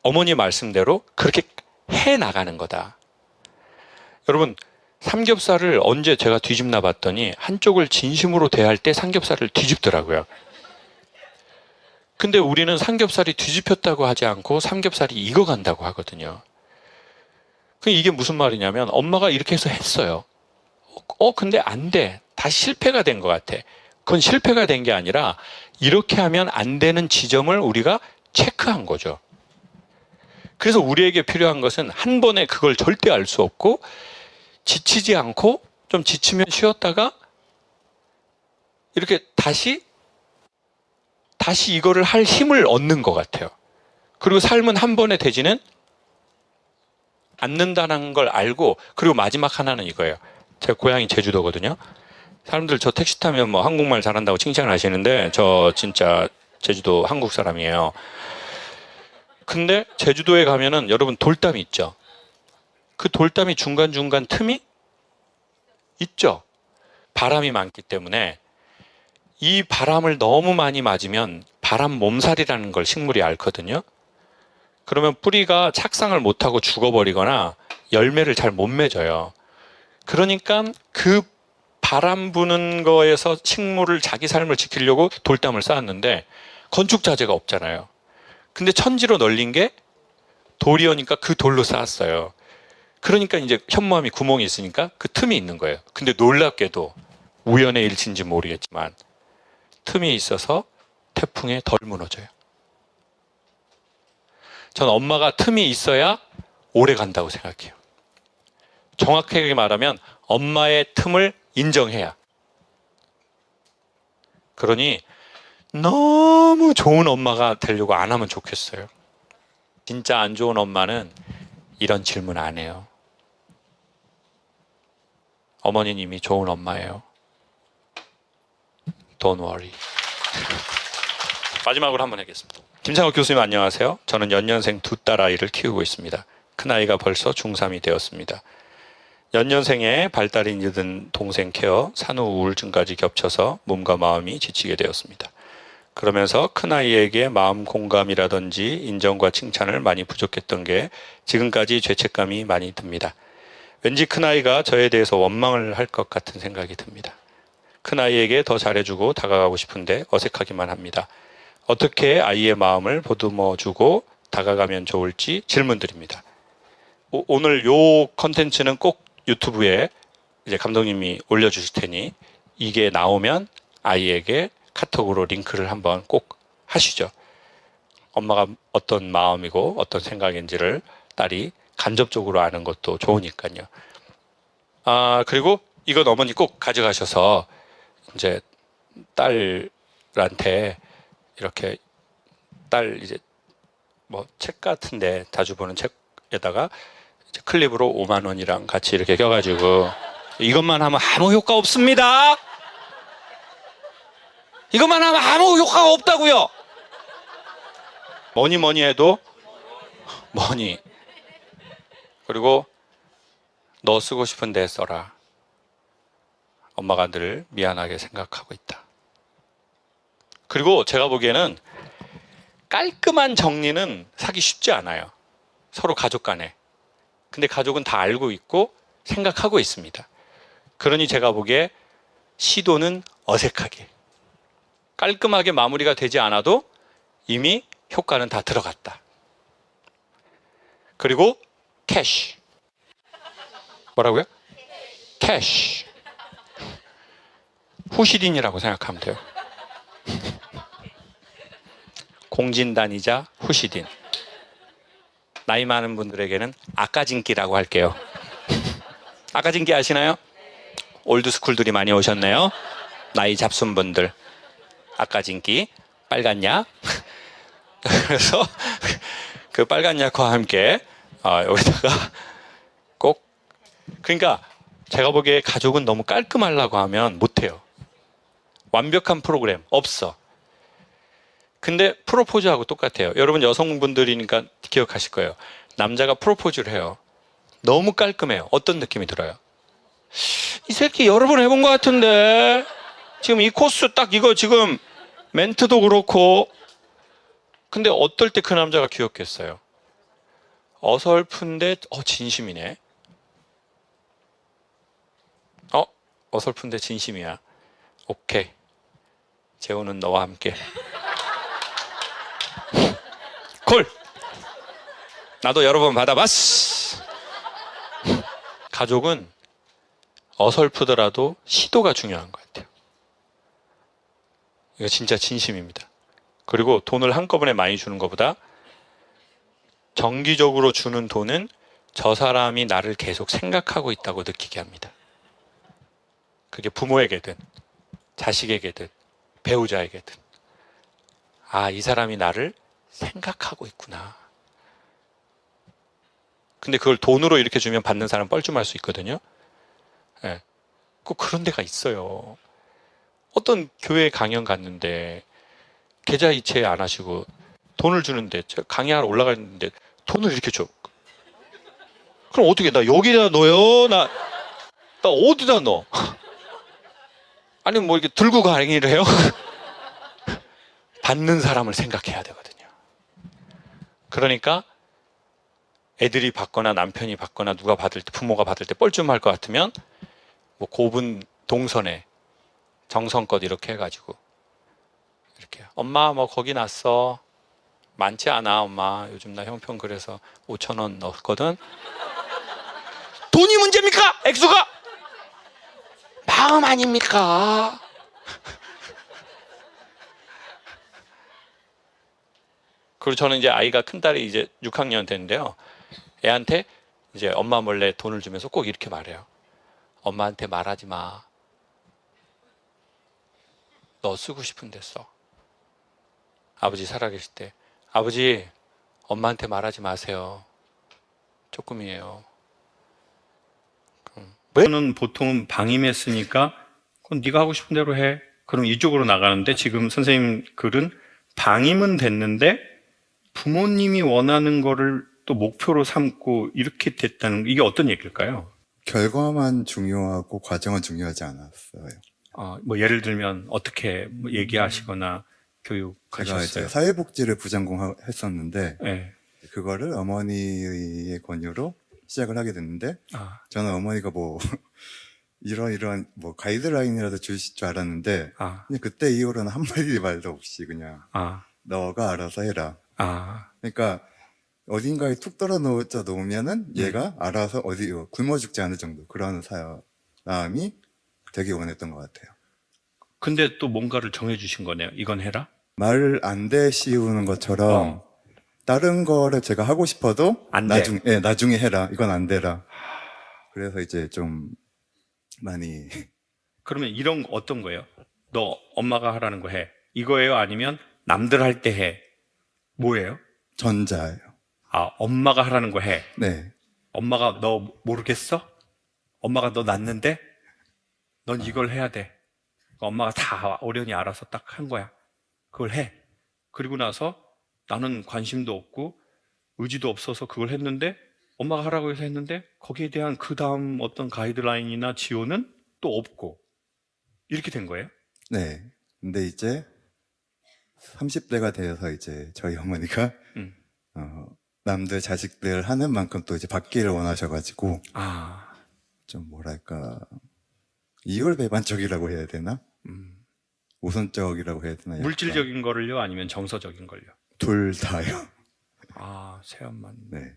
S1: 어머니 말씀대로 그렇게 해 나가는 거다. 여러분, 삼겹살을 언제 제가 뒤집나 봤더니 한쪽을 진심으로 대할 때 삼겹살을 뒤집더라고요. 근데 우리는 삼겹살이 뒤집혔다고 하지 않고 삼겹살이 익어간다고 하거든요. 이게 무슨 말이냐면 엄마가 이렇게 해서 했어요. 근데 안 돼. 다시 실패가 된 것 같아. 그건 실패가 된 게 아니라 이렇게 하면 안 되는 지점을 우리가 체크한 거죠. 그래서 우리에게 필요한 것은 한 번에 그걸 절대 알 수 없고 지치지 않고 좀 지치면 쉬었다가 이렇게 다시 이거를 할 힘을 얻는 것 같아요. 그리고 삶은 한 번에 되지는 않는다는 걸 알고, 그리고 마지막 하나는 이거예요. 제 고향이 제주도거든요. 사람들 저 택시 타면 뭐 한국말 잘한다고 칭찬하시는데 저 진짜 제주도 한국 사람이에요. 근데 제주도에 가면은 여러분 돌담이 있죠. 그 돌담이 중간중간 틈이 있죠. 바람이 많기 때문에 이 바람을 너무 많이 맞으면 바람 몸살이라는 걸 식물이 앓거든요. 그러면 뿌리가 착상을 못하고 죽어버리거나 열매를 잘 못 맺어요. 그러니까 그 바람 부는 거에서 식물을 자기 삶을 지키려고 돌담을 쌓았는데 건축 자재가 없잖아요. 근데 천지로 널린 게 돌이오니까 그 돌로 쌓았어요. 그러니까 이제 현무암이 구멍이 있으니까 그 틈이 있는 거예요. 근데 놀랍게도 우연의 일치인지 모르겠지만 틈이 있어서 태풍에 덜 무너져요. 전 엄마가 틈이 있어야 오래 간다고 생각해요. 정확하게 말하면 엄마의 틈을 인정해야. 그러니 너무 좋은 엄마가 되려고 안 하면 좋겠어요. 진짜 안 좋은 엄마는 이런 질문 안 해요. 어머니는 이미 좋은 엄마예요. Don't worry. 마지막으로 한번 하겠습니다. 김창욱 교수님 안녕하세요. 저는 연년생 두 딸아이를 키우고 있습니다. 큰아이가 벌써 중3이 되었습니다. 연년생에 발달이 늦은 동생 케어, 산후 우울증까지 겹쳐서 몸과 마음이 지치게 되었습니다. 그러면서 큰아이에게 마음 공감이라든지 인정과 칭찬을 많이 부족했던 게 지금까지 죄책감이 많이 듭니다. 왠지 큰아이가 저에 대해서 원망을 할 것 같은 생각이 듭니다. 큰아이에게 더 잘해주고 다가가고 싶은데 어색하기만 합니다. 어떻게 아이의 마음을 보듬어주고 다가가면 좋을지 질문드립니다. 오늘 요 컨텐츠는 꼭 유튜브에 이제 감독님이 올려주실 테니 이게 나오면 아이에게 카톡으로 링크를 한번 꼭 하시죠. 엄마가 어떤 마음이고 어떤 생각인지를 딸이 간접적으로 아는 것도 좋으니까요. 그리고 이건 어머니 꼭 가져가셔서 이제 딸한테 이렇게 딸 이제
S7: 뭐 책 같은데 자주 보는 책에다가 이제 클립으로 5만 원이랑 같이 이렇게 껴가지고 이것만 하면 아무 효과 없습니다. 이것만 하면 아무 효과가 없다고요. 뭐니 해도 뭐니. 그리고 너 쓰고 싶은데 써라. 엄마가 늘 미안하게 생각하고 있다. 그리고 제가 보기에는 깔끔한 정리는 사기 쉽지 않아요. 서로 가족 간에. 근데 가족은 다 알고 있고 생각하고 있습니다. 그러니 제가 보기에 시도는 어색하게. 깔끔하게 마무리가 되지 않아도 이미 효과는 다 들어갔다. 그리고 캐시. 뭐라고요? 캐시. 후시딘이라고 생각하면 돼요. 공진단이자 후시딘. 나이 많은 분들에게는 아까진기라고 할게요. 아까진기 아시나요? 올드스쿨들이 많이 오셨네요. 나이 잡순 분들. 아까진기, 빨간 약. 그래서 그 빨간 약과 함께 여기다가 꼭, 그러니까 제가 보기에 가족은 너무 깔끔하려고 하면 못해요. 완벽한 프로그램 없어. 근데 프로포즈하고 똑같아요. 여러분 여성분들이니까 기억하실 거예요. 남자가 프로포즈를 해요. 너무 깔끔해요. 어떤 느낌이 들어요? 이 새끼 여러 번 해본 것 같은데 지금 이 코스 딱 이거 지금 멘트도 그렇고. 근데 어떨 때 그 남자가 귀엽겠어요? 어설픈데 진심이네. 어설픈데 진심이야. 오케이. 재호는 너와 함께. 콜! 나도 여러 번 받아봤어. 가족은 어설프더라도 시도가 중요한 것 같아요. 이거 진짜 진심입니다. 그리고 돈을 한꺼번에 많이 주는 것보다 정기적으로 주는 돈은 저 사람이 나를 계속 생각하고 있다고 느끼게 합니다. 그게 부모에게든 자식에게든 배우자에게든 이 사람이 나를 생각하고 있구나. 근데 그걸 돈으로 이렇게 주면 받는 사람 뻘쭘할 수 있거든요. 네. 꼭 그런 데가 있어요. 어떤 교회 강연 갔는데 계좌 이체 안 하시고 돈을 주는데 제가 강의하러 올라갔는데 돈을 이렇게 줘. 그럼 어떻게 나 여기다 넣어요? 나 어디다 넣어? 아니면 뭐 이렇게 들고 강의를 해요? 받는 사람을 생각해야 되거든요. 그러니까 애들이 받거나 남편이 받거나 누가 받을 때 부모가 받을 때 뻘쭘할 것 같으면 뭐 고분 동선에 정성껏 이렇게 해가지고 이렇게 엄마 뭐 거기 났어. 많지 않아 엄마. 요즘 나 형편 그래서 5,000원 넣었거든. 돈이 문제입니까? 액수가? 마음 아닙니까? 그리고 저는 이제 아이가 큰 딸이 이제 6학년 됐는데요. 애한테 이제 엄마 몰래 돈을 주면서 꼭 이렇게 말해요. 엄마한테 말하지 마. 너 쓰고 싶은 데 써. 아버지 살아계실 때 아버지 엄마한테 말하지 마세요. 조금이에요.
S1: 저는 보통 방임했으니까 그건 네가 하고 싶은 대로 해. 그럼 이쪽으로 나가는데 지금 선생님 글은 방임은 됐는데 부모님이 원하는 거를 또 목표로 삼고 이렇게 됐다는 이게 어떤 얘기일까요?
S8: 결과만 중요하고 과정은 중요하지 않았어요.
S1: 뭐 예를 들면 어떻게 뭐 얘기하시거나
S8: 제가
S1: 교육하셨어요?
S8: 이제 사회복지를 부전공했었는데
S1: 네.
S8: 그거를 어머니의 권유로 시작을 하게 됐는데 저는 어머니가 뭐 이런 뭐 가이드라인이라도 주실 줄 알았는데 그냥 그때 이후로는 한마디 말도 없이 그냥 너가 알아서 해라. 그러니까 어딘가에 툭 떨어 놓으면은 얘가 알아서 어디 굶어 죽지 않을 정도 그런 사람이 되게 원했던 것 같아요.
S1: 근데 또 뭔가를 정해주신 거네요. 이건 해라?
S8: 말을 안 되씌우는 것처럼 다른 거를 제가 하고 싶어도
S1: 안 돼.
S8: 나중에 해라. 이건 안 되라. 그래서 이제 좀 많이
S1: 그러면 이런 거 어떤 거예요? 너 엄마가 하라는 거 해. 이거예요? 아니면 남들 할 때 해. 뭐예요?
S8: 전자예요.
S7: 아, 엄마가 하라는 거 해.
S8: 네.
S7: 엄마가 너 모르겠어? 엄마가 너 낳는데? 넌 이걸 해야 돼. 엄마가 다 어련히 알아서 딱 한 거야. 그걸 해. 그리고 나서 나는 관심도 없고 의지도 없어서 그걸 했는데 엄마가 하라고 해서 했는데 거기에 대한 그 다음 어떤 가이드라인이나 지원은 또 없고 이렇게 된 거예요?
S8: 네. 근데 이제 30대가 되어서 이제 저희 어머니가
S7: 음.
S8: 남들 자식들 하는 만큼 또 이제 받기를 원하셔가지고
S7: 아,
S8: 좀 뭐랄까 이율배반적이라고 해야 되나? 우선적이라고 해야 되나? 약간.
S7: 물질적인 거를요? 아니면 정서적인 걸요?
S8: 둘 다요.
S7: 아, 새엄만.
S8: 네.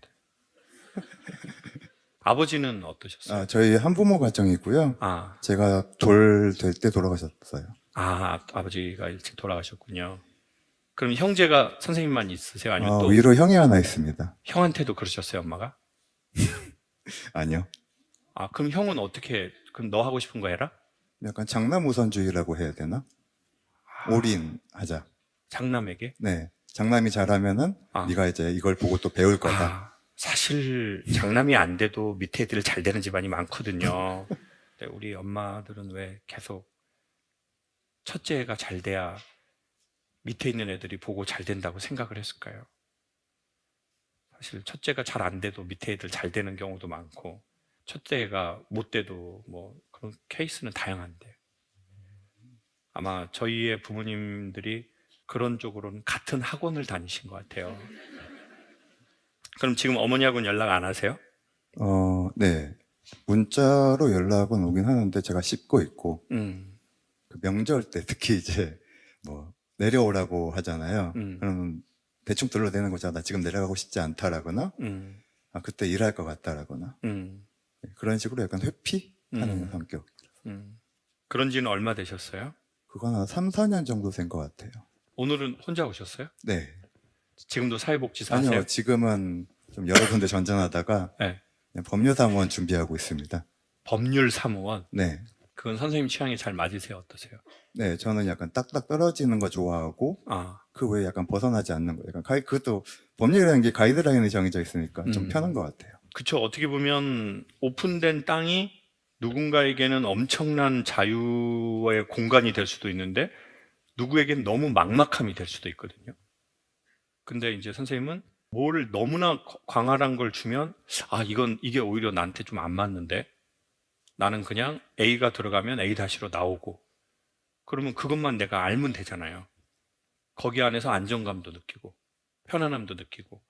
S7: 아버지는 어떠셨어요?
S8: 저희 한부모 가정이고요.
S7: 아,
S8: 제가 돌 될 때 돌아가셨어요.
S7: 아버지가 일찍 돌아가셨군요. 그럼 형제가 선생님만 있으세요? 아니면 또
S8: 위로 형이 하나 있습니다.
S7: 형한테도 그러셨어요, 엄마가?
S8: 아니요.
S7: 아, 그럼 형은 어떻게, 그럼 너 하고 싶은 거 해라?
S8: 약간 장남 우선주의라고 해야 되나? 올인하자.
S7: 장남에게?
S8: 네. 장남이 잘하면은 네가 이제 이걸 보고 또 배울 거다.
S7: 사실 장남이 안 돼도 밑에 애들 잘 되는 집안이 많거든요. 근데 우리 엄마들은 왜 계속 첫째가 잘 돼야 밑에 있는 애들이 보고 잘 된다고 생각을 했을까요? 사실 첫째가 잘 안 돼도 밑에 애들 잘 되는 경우도 많고 첫째가 못 돼도 뭐 그런 케이스는 다양한데 아마 저희의 부모님들이 그런 쪽으로는 같은 학원을 다니신 것 같아요. 그럼 지금 어머니하고는 연락 안 하세요?
S8: 네. 문자로 연락은 오긴 하는데 제가 씹고 있고 그 명절 때 특히 이제 뭐 내려오라고 하잖아요. 그러면 대충 둘러대는 거잖아. 나 지금 내려가고 싶지 않다라거나 그때 일할 것 같다라거나 그런 식으로 약간 회피하는 성격.
S7: 그런 지는 얼마 되셨어요?
S8: 그건 한 3, 4년 정도 된 것 같아요.
S7: 오늘은 혼자 오셨어요?
S8: 네.
S7: 지금도 사회복지사 하세요?
S8: 아니요. 지금은 좀 여러 군데 전전하다가
S7: 네.
S8: 그냥 법률사무원 준비하고 있습니다.
S7: 법률사무원?
S8: 네.
S7: 그건 선생님 취향에 잘 맞으세요? 어떠세요?
S8: 네, 저는 약간 딱딱 떨어지는 거 좋아하고 그 외에 약간 벗어나지 않는 거. 약간 그것도 법률이라는 게 가이드라인이 정해져 있으니까 좀 편한 것 같아요.
S7: 그쵸. 어떻게 보면 오픈된 땅이 누군가에게는 엄청난 자유의 공간이 될 수도 있는데 누구에겐 너무 막막함이 될 수도 있거든요. 근데 이제 선생님은 뭘 너무나 광활한 걸 주면 이게 오히려 나한테 좀 안 맞는데 나는 그냥 A가 들어가면 A-로 나오고 그러면 그것만 내가 알면 되잖아요. 거기 안에서 안정감도 느끼고 편안함도 느끼고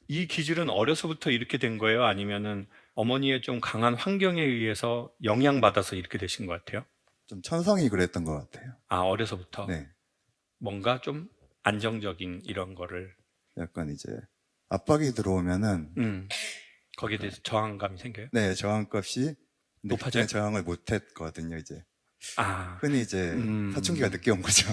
S7: 이 기질은 어려서부터 이렇게 된 거예요? 아니면은 어머니의 좀 강한 환경에 의해서 영향받아서 이렇게 되신 것 같아요?
S8: 좀 천성이 그랬던 것 같아요.
S7: 어려서부터?
S8: 네.
S7: 뭔가 좀 안정적인 이런 거를
S8: 약간 이제 압박이 들어오면은
S7: 거기에 대해서 저항감이 생겨요?
S8: 네, 저항값이
S7: 높아져요?
S8: 저항을 못했거든요. 이제
S7: 아,
S8: 흔히 이제 사춘기가 늦게 온 거죠.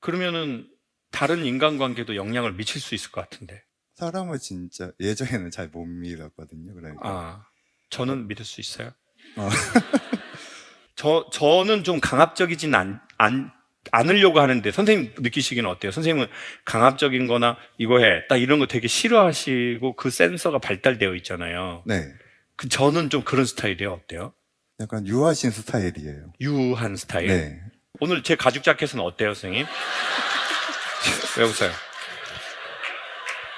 S7: 그러면은 다른 인간관계도 영향을 미칠 수 있을 것 같은데.
S8: 사람을 진짜 예전에는 잘 못 믿었거든요. 그러니까
S7: 저는 믿을 수 있어요. 저는 좀 강압적이진 않으려고 하는데 선생님 느끼시기는 어때요? 선생님은 강압적인 거나 이거 해, 딱 이런 거 되게 싫어하시고 그 센서가 발달되어 있잖아요.
S8: 네.
S7: 저는 좀 그런 스타일이에요. 어때요?
S8: 약간 유하신 스타일이에요.
S7: 유한 스타일?
S8: 네.
S7: 오늘 제 가죽 자켓은 어때요, 선생님? 왜 웃어요?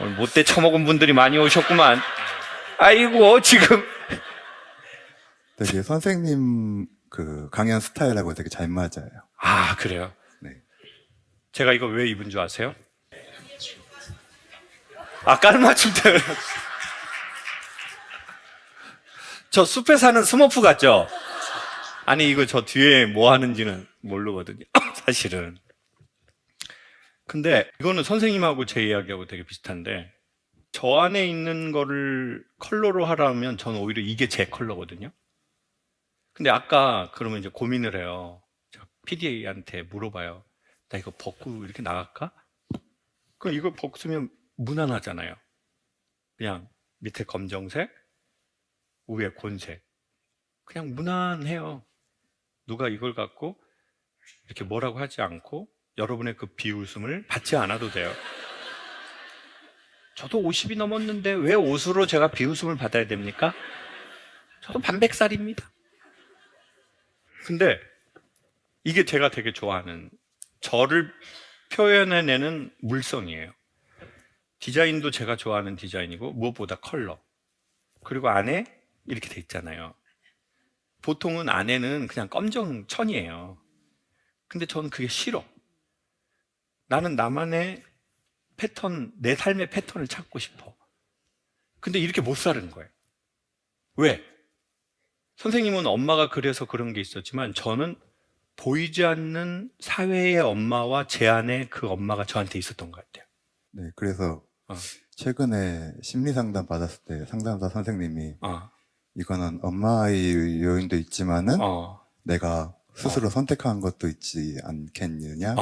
S7: 오늘 못돼 처먹은 분들이 많이 오셨구만. 아이고, 지금.
S8: 되게 선생님 그 강연 스타일하고 되게 잘 맞아요.
S7: 그래요?
S8: 네.
S7: 제가 이거 왜 입은 줄 아세요? 깔맞춤 때문에. 저 숲에 사는 스머프 같죠? 아니, 이거 저 뒤에 뭐 하는지는 모르거든요. 사실은. 근데 이거는 선생님하고 제 이야기하고 되게 비슷한데 저 안에 있는 거를 컬러로 하라면 저는 오히려 이게 제 컬러거든요. 근데 아까 그러면 이제 고민을 해요. 제가 PD한테 물어봐요. 나 이거 벗고 이렇게 나갈까? 그럼 이거 벗으면 무난하잖아요. 그냥 밑에 검정색, 위에 곤색. 그냥 무난해요. 누가 이걸 갖고 이렇게 뭐라고 하지 않고 여러분의 그 비웃음을 받지 않아도 돼요. 저도 50이 넘었는데 왜 옷으로 제가 비웃음을 받아야 됩니까? 저도 반백살입니다. 근데 이게 제가 되게 좋아하는, 저를 표현해내는 물성이에요. 디자인도 제가 좋아하는 디자인이고 무엇보다 컬러. 그리고 안에 이렇게 돼 있잖아요. 보통은 안에는 그냥 검정 천이에요. 근데 저는 그게 싫어. 나는 나만의 패턴, 내 삶의 패턴을 찾고 싶어. 근데 이렇게 못 사는 거예요. 왜? 선생님은 엄마가 그래서 그런 게 있었지만 저는 보이지 않는 사회의 엄마와 제 안에 그 엄마가 저한테 있었던 것 같아요.
S8: 네, 그래서 최근에 심리 상담 받았을 때 상담사 선생님이 이거는 엄마의 요인도 있지만은 내가 스스로 선택한 것도 있지 않겠느냐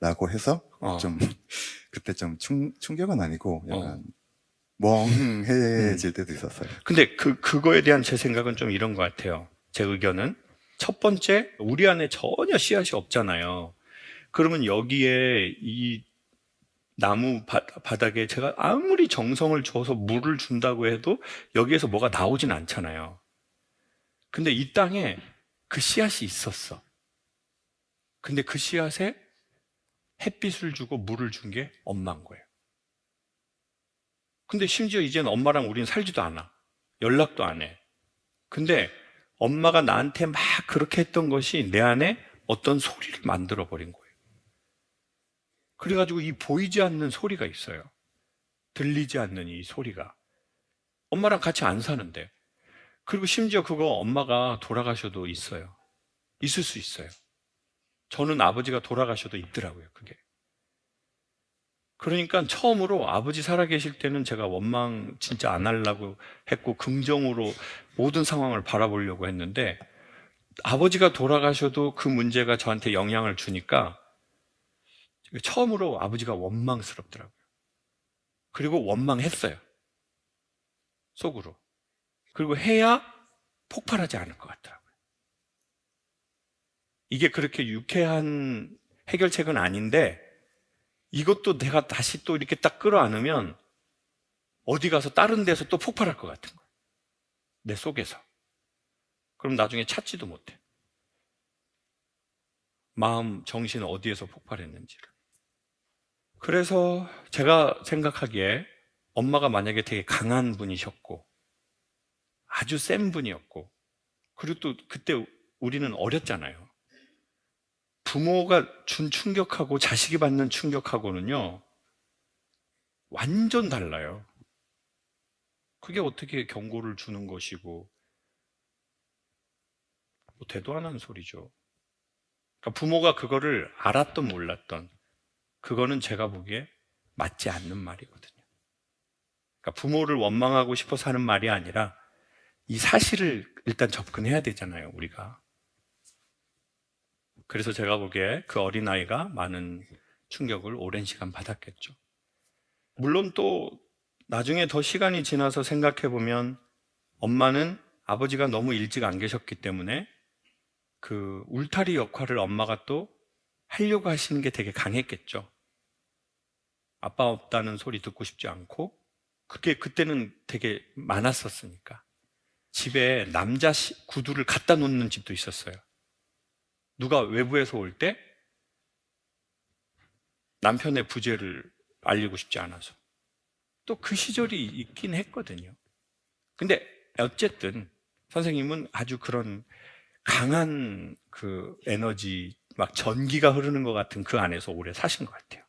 S8: 라고 해서 좀 그때 좀 충격은 아니고 약간 멍해질 때도 있었어요.
S7: 근데 그거에 대한 제 생각은 좀 이런 것 같아요. 제 의견은 첫 번째, 우리 안에 전혀 씨앗이 없잖아요. 그러면 여기에 이 나무 바닥에 제가 아무리 정성을 줘서 물을 준다고 해도 여기에서 뭐가 나오진 않잖아요. 근데 이 땅에 그 씨앗이 있었어. 근데 그 씨앗에 햇빛을 주고 물을 준 게 엄마인 거예요. 근데 심지어 이제는 엄마랑 우리는 살지도 않아. 연락도 안 해. 근데 엄마가 나한테 막 그렇게 했던 것이 내 안에 어떤 소리를 만들어 버린 거예요. 그래가지고 이 보이지 않는 소리가 있어요. 들리지 않는 이 소리가. 엄마랑 같이 안 사는데. 그리고 심지어 그거 엄마가 돌아가셔도 있어요. 있을 수 있어요. 저는 아버지가 돌아가셔도 있더라고요, 그게. 그러니까 처음으로 아버지 살아계실 때는 제가 원망 진짜 안 하려고 했고 긍정으로 모든 상황을 바라보려고 했는데 아버지가 돌아가셔도 그 문제가 저한테 영향을 주니까 처음으로 아버지가 원망스럽더라고요. 그리고 원망했어요. 속으로. 그리고 해야 폭발하지 않을 것 같더라고요. 이게 그렇게 유쾌한 해결책은 아닌데 이것도 내가 다시 또 이렇게 딱 끌어안으면 어디 가서 다른 데서 또 폭발할 것 같은 거예요. 내 속에서. 그럼 나중에 찾지도 못해. 마음, 정신 어디에서 폭발했는지를. 그래서 제가 생각하기에 엄마가 만약에 되게 강한 분이셨고 아주 센 분이었고 그리고 또 그때 우리는 어렸잖아요. 부모가 준 충격하고 자식이 받는 충격하고는요 완전 달라요. 그게 어떻게 경고를 주는 것이고 뭐 되도 않은 소리죠. 그러니까 부모가 그거를 알았던 몰랐던 그거는 제가 보기에 맞지 않는 말이거든요. 그러니까 부모를 원망하고 싶어서 하는 말이 아니라 이 사실을 일단 접근해야 되잖아요, 우리가. 그래서 제가 보기에 그 어린아이가 많은 충격을 오랜 시간 받았겠죠. 물론 또 나중에 더 시간이 지나서 생각해 보면 엄마는 아버지가 너무 일찍 안 계셨기 때문에 그 울타리 역할을 엄마가 또 하려고 하시는 게 되게 강했겠죠. 아빠 없다는 소리 듣고 싶지 않고 그게 그때는 되게 많았었으니까. 집에 남자 구두를 갖다 놓는 집도 있었어요. 누가 외부에서 올 때 남편의 부재를 알리고 싶지 않아서. 또 그 시절이 있긴 했거든요. 근데 어쨌든 선생님은 아주 그런 강한 그 에너지, 막 전기가 흐르는 것 같은 그 안에서 오래 사신 것 같아요.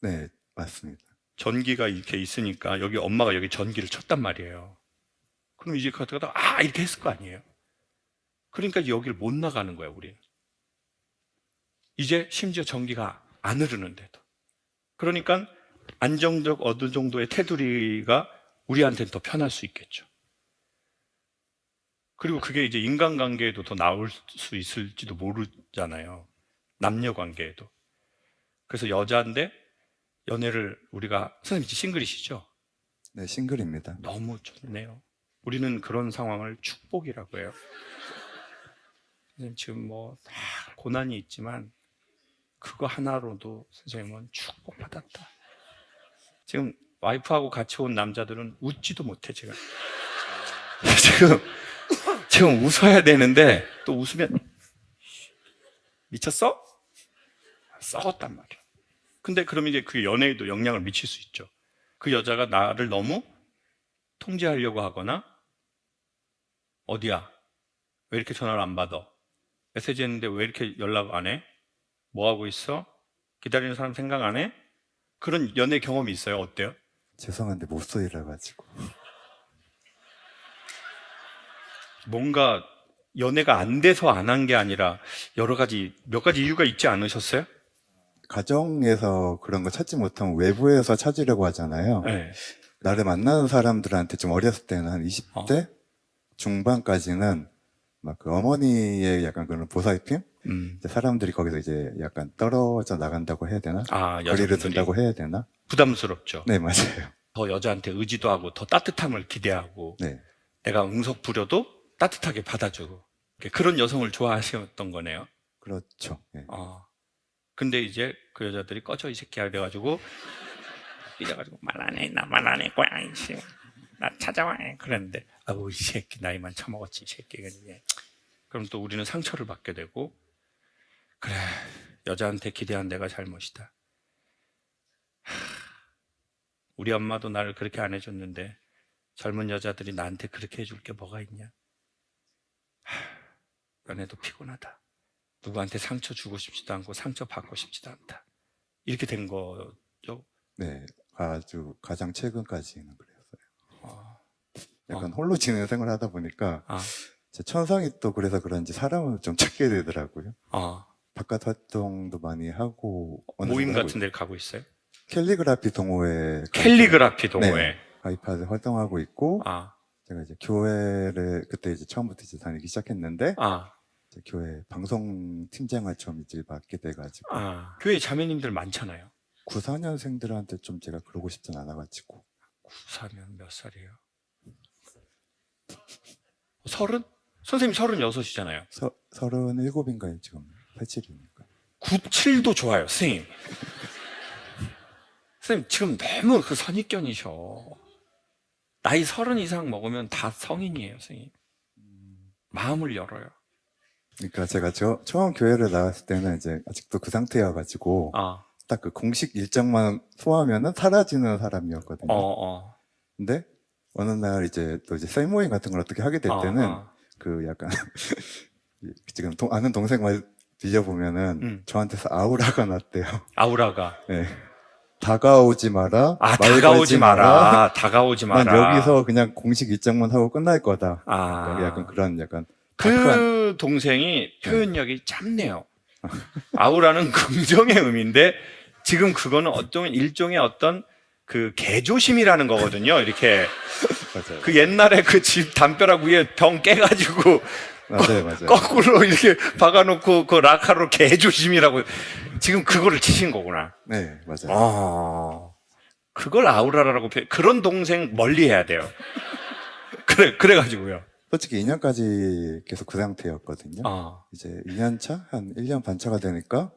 S8: 네, 맞습니다.
S7: 전기가 이렇게 있으니까 여기 엄마가 여기 전기를 쳤단 말이에요. 그럼 이제 가다가 이렇게 했을 거 아니에요. 그러니까 여기를 못 나가는 거예요, 우리는. 이제 심지어 전기가 안 흐르는데도. 그러니까 안정적 어느 정도의 테두리가 우리한테는 더 편할 수 있겠죠. 그리고 그게 이제 인간관계에도 더 나올 수 있을지도 모르잖아요. 남녀관계에도. 그래서 여자인데 연애를 우리가, 선생님 싱글이시죠?
S8: 네, 싱글입니다.
S7: 너무 좋네요. 우리는 그런 상황을 축복이라고 해요. 선생님 지금 뭐 다 고난이 있지만 그거 하나로도 선생님은 축복받았다. 지금 와이프하고 같이 온 남자들은 웃지도 못해 지금. 지금 웃어야 되는데 또 웃으면 미쳤어? 썩었단 말이야. 근데 그럼 이제 그 연애에도 영향을 미칠 수 있죠. 그 여자가 나를 너무 통제하려고 하거나 어디야? 왜 이렇게 전화를 안 받아? 메시지 했는데 왜 이렇게 연락 안 해? 뭐 하고 있어? 기다리는 사람 생각 안 해? 그런 연애 경험이 있어요. 어때요?
S8: 죄송한데 못소리라 가지고.
S7: 뭔가 연애가 안 돼서 안 한 게 아니라 몇 가지 이유가 있지 않으셨어요?
S8: 가정에서 그런 거 찾지 못하면 외부에서 찾으려고 하잖아요.
S7: 네.
S8: 나를 만나는 사람들한테 좀 어렸을 때는 한 20대 중반까지는 막 그 어머니의 약간 그런 보살핌? 이제 사람들이 거기서 이제 약간 떨어져 나간다고 해야 되나? 거리를
S7: 여자분들이
S8: 둔다고 해야 되나?
S7: 부담스럽죠.
S8: 네, 맞아요.
S7: 더 여자한테 의지도 하고 더 따뜻함을 기대하고
S8: 네.
S7: 내가 응석 부려도 따뜻하게 받아주고 그런 여성을 좋아하셨던 거네요.
S8: 그렇죠. 네.
S7: 근데 이제 그 여자들이 꺼져 이 새끼야 그래가지고 삐져가지고 말 안 해, 나 말 안 해, 꼬야 이씨, 나 찾아와 그랬는데 아우 이 새끼 나이만 처먹었지 이 새끼가 이제. 그럼 또 우리는 상처를 받게 되고 그래 여자한테 기대한 내가 잘못이다. 우리 엄마도 나를 그렇게 안 해줬는데 젊은 여자들이 나한테 그렇게 해줄 게 뭐가 있냐. 연애도 피곤하다. 누구한테 상처 주고 싶지도 않고 상처 받고 싶지도 않다. 이렇게 된 거죠?
S8: 네, 아주 가장 최근까지는 그랬어요. 약간 홀로 지내는 생활을 하다 보니까 제 천성이 또 그래서 그런지 사람을 좀 찾게 되더라고요. 바깥 활동도 많이 하고
S7: 모임 같은 데를 가고 있어요?
S8: 캘리그라피 동호회
S7: 캘리그라피 동호회
S8: 네, 가입해서 활동하고 있고 제가 이제 교회를 그때 이제 처음부터 이제 다니기 시작했는데 이제 교회 방송 팀장을 좀 이제 맡게 돼가지고
S7: 교회 자매님들 많잖아요.
S8: 94년생들한테 좀 제가 그러고 싶진 않아가지고
S7: 94년 몇 살이에요? 30? 선생님 36이잖아요.
S8: 37인가요 지금 87이니까
S7: 97도 좋아요 선생님. 선생님 지금 너무 그 선입견이셔. 나이 30 이상 먹으면 다 성인이에요 선생님. 마음을 열어요.
S8: 그러니까 제가 처음 교회를 나왔을 때는 이제 아직도 그 상태여가지고 딱 그 공식 일정만 소화하면은 사라지는 사람이었거든요. 근데 어느 날 이제 또 이제 셀 모임 같은 걸 어떻게 하게 될 때는 그 약간 지금 아는 동생 말 빌려보면은 저한테서 아우라가 났대요.
S7: 아우라가.
S8: 네. 다가오지 마라.
S7: 다가오지 마라. 다가오지 마라.
S8: 난 여기서 그냥 공식 일정만 하고 끝날 거다. 약간 그런 약간
S7: 그 동생이 표현력이 짧네요. 아우라는 긍정의 의미인데 지금 그거는 일종의 어떤 그 개조심이라는 거거든요. 이렇게
S8: 맞아요.
S7: 그 옛날에 그 집 담벼락 위에 병 깨가지고
S8: 맞아요.
S7: 거꾸로 이렇게 박아놓고 그 라카로 개조심이라고 지금 그거를 치신 거구나.
S8: 네, 맞아요.
S7: 그걸 아우라라고 그런 동생 멀리해야 돼요. 그래가지고요.
S8: 솔직히 2년까지 계속 그 상태였거든요. 이제 2년 차? 한 1년 반 차가 되니까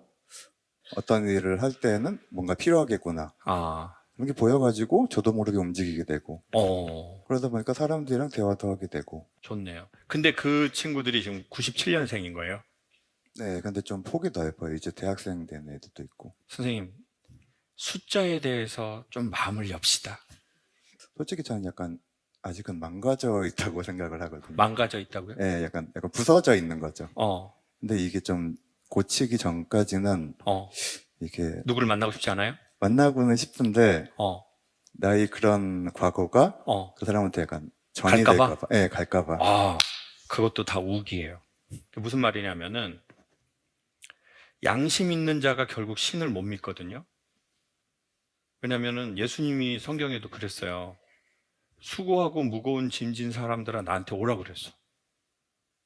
S8: 어떤 일을 할 때는 뭔가 필요하겠구나. 그런 게 보여가지고 저도 모르게 움직이게 되고. 그러다 보니까 사람들이랑 대화도 하게 되고.
S7: 좋네요. 근데 그 친구들이 지금 97년생인 거예요?
S8: 네, 근데 좀 폭이 넓어요. 이제 대학생 된 애들도 있고.
S7: 선생님, 숫자에 대해서 좀 마음을 엽시다.
S8: 솔직히 저는 약간 아직은 망가져 있다고 생각을 하거든요.
S7: 망가져 있다고요?
S8: 네, 약간 부서져 있는 거죠. 근데 이게 좀 고치기 전까지는 이게
S7: 누구를 만나고 싶지 않아요?
S8: 만나고는 싶은데 나의 그런 과거가 그 사람한테 약간 전이 될까봐. 네, 갈까봐.
S7: 그것도 다 우기예요. 무슨 말이냐면은 양심 있는 자가 결국 신을 못 믿거든요. 왜냐면은 예수님이 성경에도 그랬어요. 수고하고 무거운 짐진 사람들아 나한테 오라 그랬어.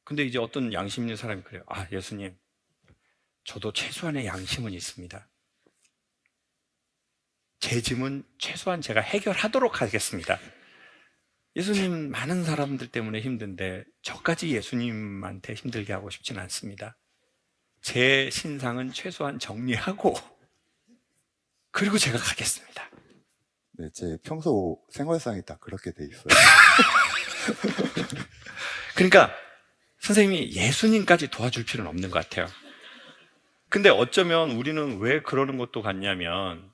S7: 근데 이제 어떤 양심 있는 사람이 그래요. 예수님, 저도 최소한의 양심은 있습니다. 제 짐은 최소한 제가 해결하도록 하겠습니다. 예수님 많은 사람들 때문에 힘든데 저까지 예수님한테 힘들게 하고 싶지는 않습니다. 제 신상은 최소한 정리하고 그리고 제가 가겠습니다.
S8: 네, 제 평소 생활상이 딱 그렇게 돼 있어요.
S7: 그러니까 선생님이 예수님까지 도와줄 필요는 없는 것 같아요. 근데 어쩌면 우리는 왜 그러는 것도 같냐면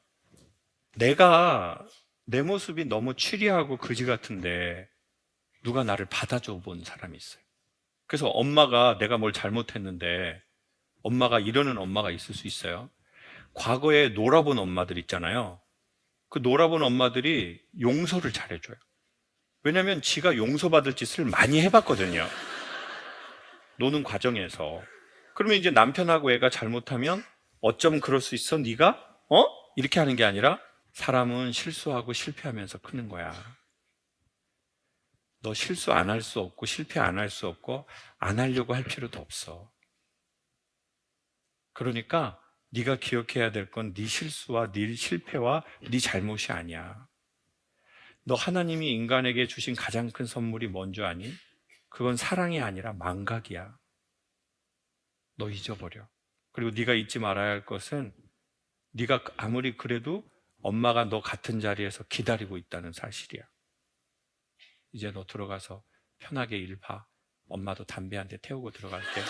S7: 내가 내 모습이 너무 추리하고 거지 같은데 누가 나를 받아줘 본 사람이 있어요. 그래서 엄마가 내가 뭘 잘못했는데 엄마가 이러는 엄마가 있을 수 있어요. 과거에 놀아본 엄마들 있잖아요. 그 놀아본 엄마들이 용서를 잘해줘요. 왜냐면 지가 용서받을 짓을 많이 해봤거든요. 노는 과정에서. 그러면 이제 남편하고 애가 잘못하면 어쩜 그럴 수 있어? 네가? 이렇게 하는 게 아니라 사람은 실수하고 실패하면서 크는 거야. 너 실수 안 할 수 없고 실패 안 할 수 없고 안 하려고 할 필요도 없어. 그러니까 네가 기억해야 될 건 네 실수와 네 실패와 네 잘못이 아니야. 너 하나님이 인간에게 주신 가장 큰 선물이 뭔지 아니? 그건 사랑이 아니라 망각이야. 너 잊어버려. 그리고 네가 잊지 말아야 할 것은 네가 아무리 그래도 엄마가 너 같은 자리에서 기다리고 있다는 사실이야. 이제 너 들어가서 편하게 일 봐. 엄마도 담배 한 대 태우고 들어갈게.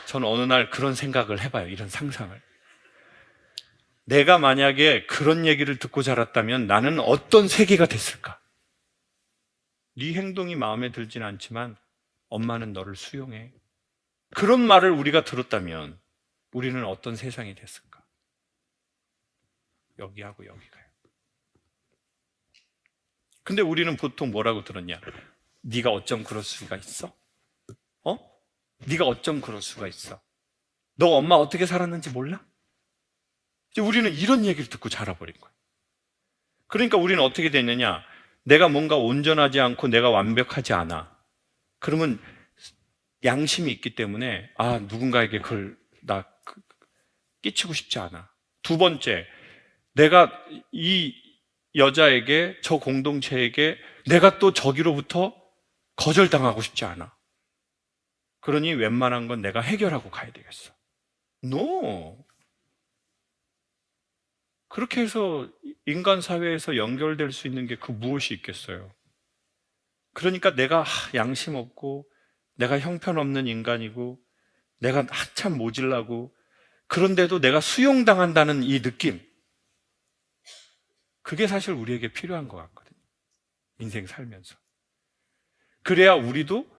S7: 저는 어느 날 그런 생각을 해봐요. 이런 상상을. 내가 만약에 그런 얘기를 듣고 자랐다면 나는 어떤 세계가 됐을까? 네 행동이 마음에 들진 않지만 엄마는 너를 수용해. 그런 말을 우리가 들었다면 우리는 어떤 세상이 됐을까? 여기하고 여기가요. 근데 우리는 보통 뭐라고 들었냐? 네가 어쩜 그럴 수가 있어? 네가 어쩜 그럴 수가 있어? 너 엄마 어떻게 살았는지 몰라? 이제 우리는 이런 얘기를 듣고 자라버린 거예요. 그러니까 우리는 어떻게 됐느냐? 내가 뭔가 온전하지 않고 내가 완벽하지 않아. 그러면 양심이 있기 때문에 누군가에게 그걸 끼치고 싶지 않아. 두 번째, 내가 이 여자에게, 저 공동체에게 내가 또 저기로부터 거절당하고 싶지 않아. 그러니 웬만한 건 내가 해결하고 가야 되겠어. No. 그렇게 해서 인간 사회에서 연결될 수 있는 게 그 무엇이 있겠어요? 그러니까 내가 양심 없고 내가 형편없는 인간이고 내가 한참 모질라고 그런데도 내가 수용당한다는 이 느낌, 그게 사실 우리에게 필요한 것 같거든요. 인생 살면서. 그래야 우리도